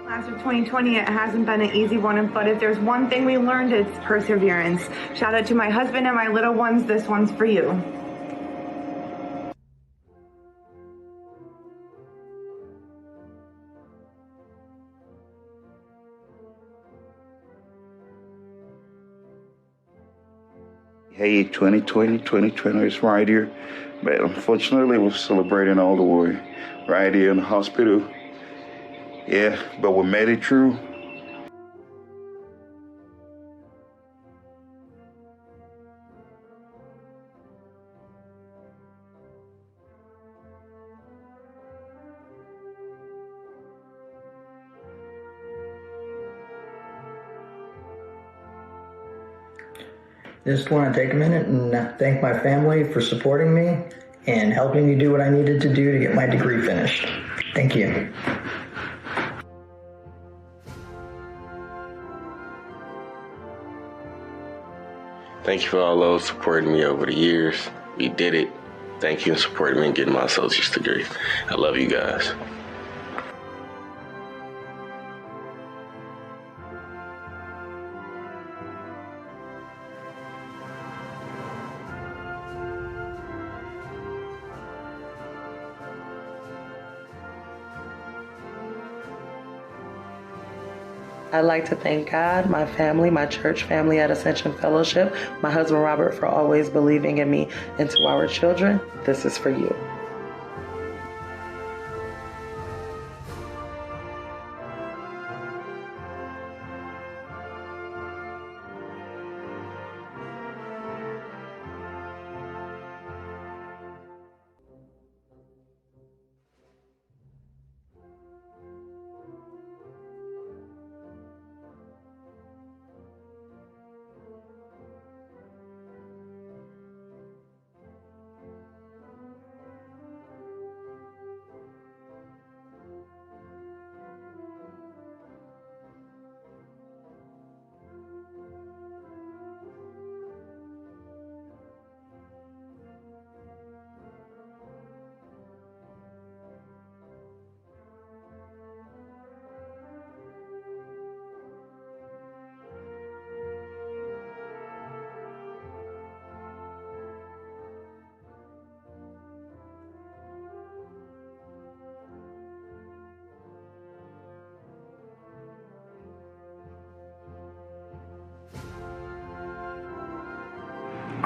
Speaker 2: Class of 2020, it hasn't been an easy one, but if there's one thing we learned, it's perseverance. Shout out to my husband and my little ones. This one's for you.
Speaker 14: Hey, 2020 is right here. But unfortunately, we're celebrating all the way right here in the hospital. Yeah, but we made it through.
Speaker 20: Just want to take a minute and thank my family for supporting me and helping me do what I needed to do to get my degree finished. Thank you.
Speaker 23: Thank you for all those supporting me over the years. We did it. Thank you for supporting me in getting my associate's degree. I love you guys.
Speaker 24: I'd like to thank God, my family, my church family at Ascension Fellowship, my husband Robert for always believing in me, and to our children, this is for you.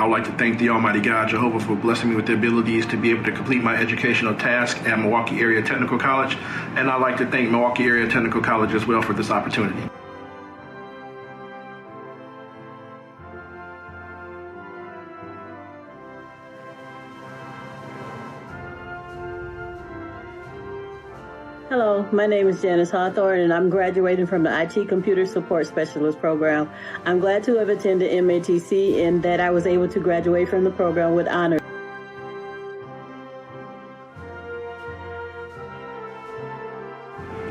Speaker 25: I would like to thank the Almighty God, Jehovah, for blessing me with the abilities to be able to complete my educational task at Milwaukee Area Technical College. And I'd like to thank Milwaukee Area Technical College as well for this opportunity.
Speaker 26: Hello, my name is Janice Hawthorne, and I'm graduating from the IT Computer Support Specialist program. I'm glad to have attended MATC and that I was able to graduate from the program with honor.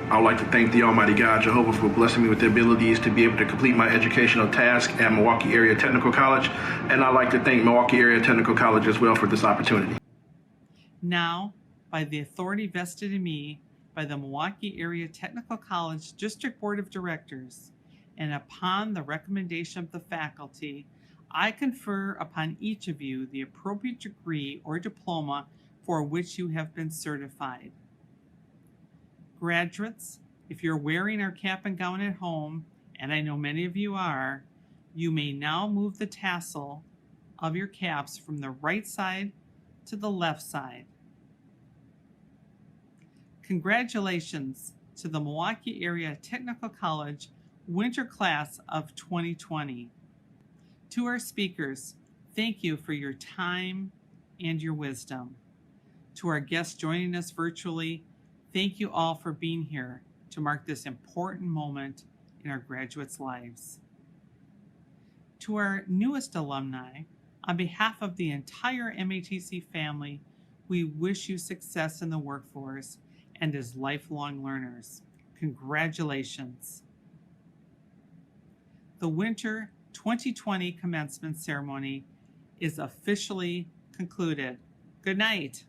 Speaker 25: I would like to thank the Almighty God, Jehovah, for blessing me with the abilities to be able to complete my educational task at Milwaukee Area Technical College. And I'd like to thank Milwaukee Area Technical College as well for this opportunity.
Speaker 28: Now, by the authority vested in me by the Milwaukee Area Technical College District Board of Directors, and upon the recommendation of the faculty, I confer upon each of you the appropriate degree or diploma for which you have been certified. Graduates, if you're wearing our cap and gown at home, and I know many of you are, you may now move the tassel of your caps from the right side to the left side. Congratulations to the Milwaukee Area Technical College Winter Class of 2020. To our speakers, thank you for your time and your wisdom. To our guests joining us virtually, thank you all for being here to mark this important moment in our graduates' lives. To our newest alumni, on behalf of the entire MATC family, we wish you success in the workforce and as lifelong learners. Congratulations. The Winter 2020 commencement ceremony is officially concluded. Good night.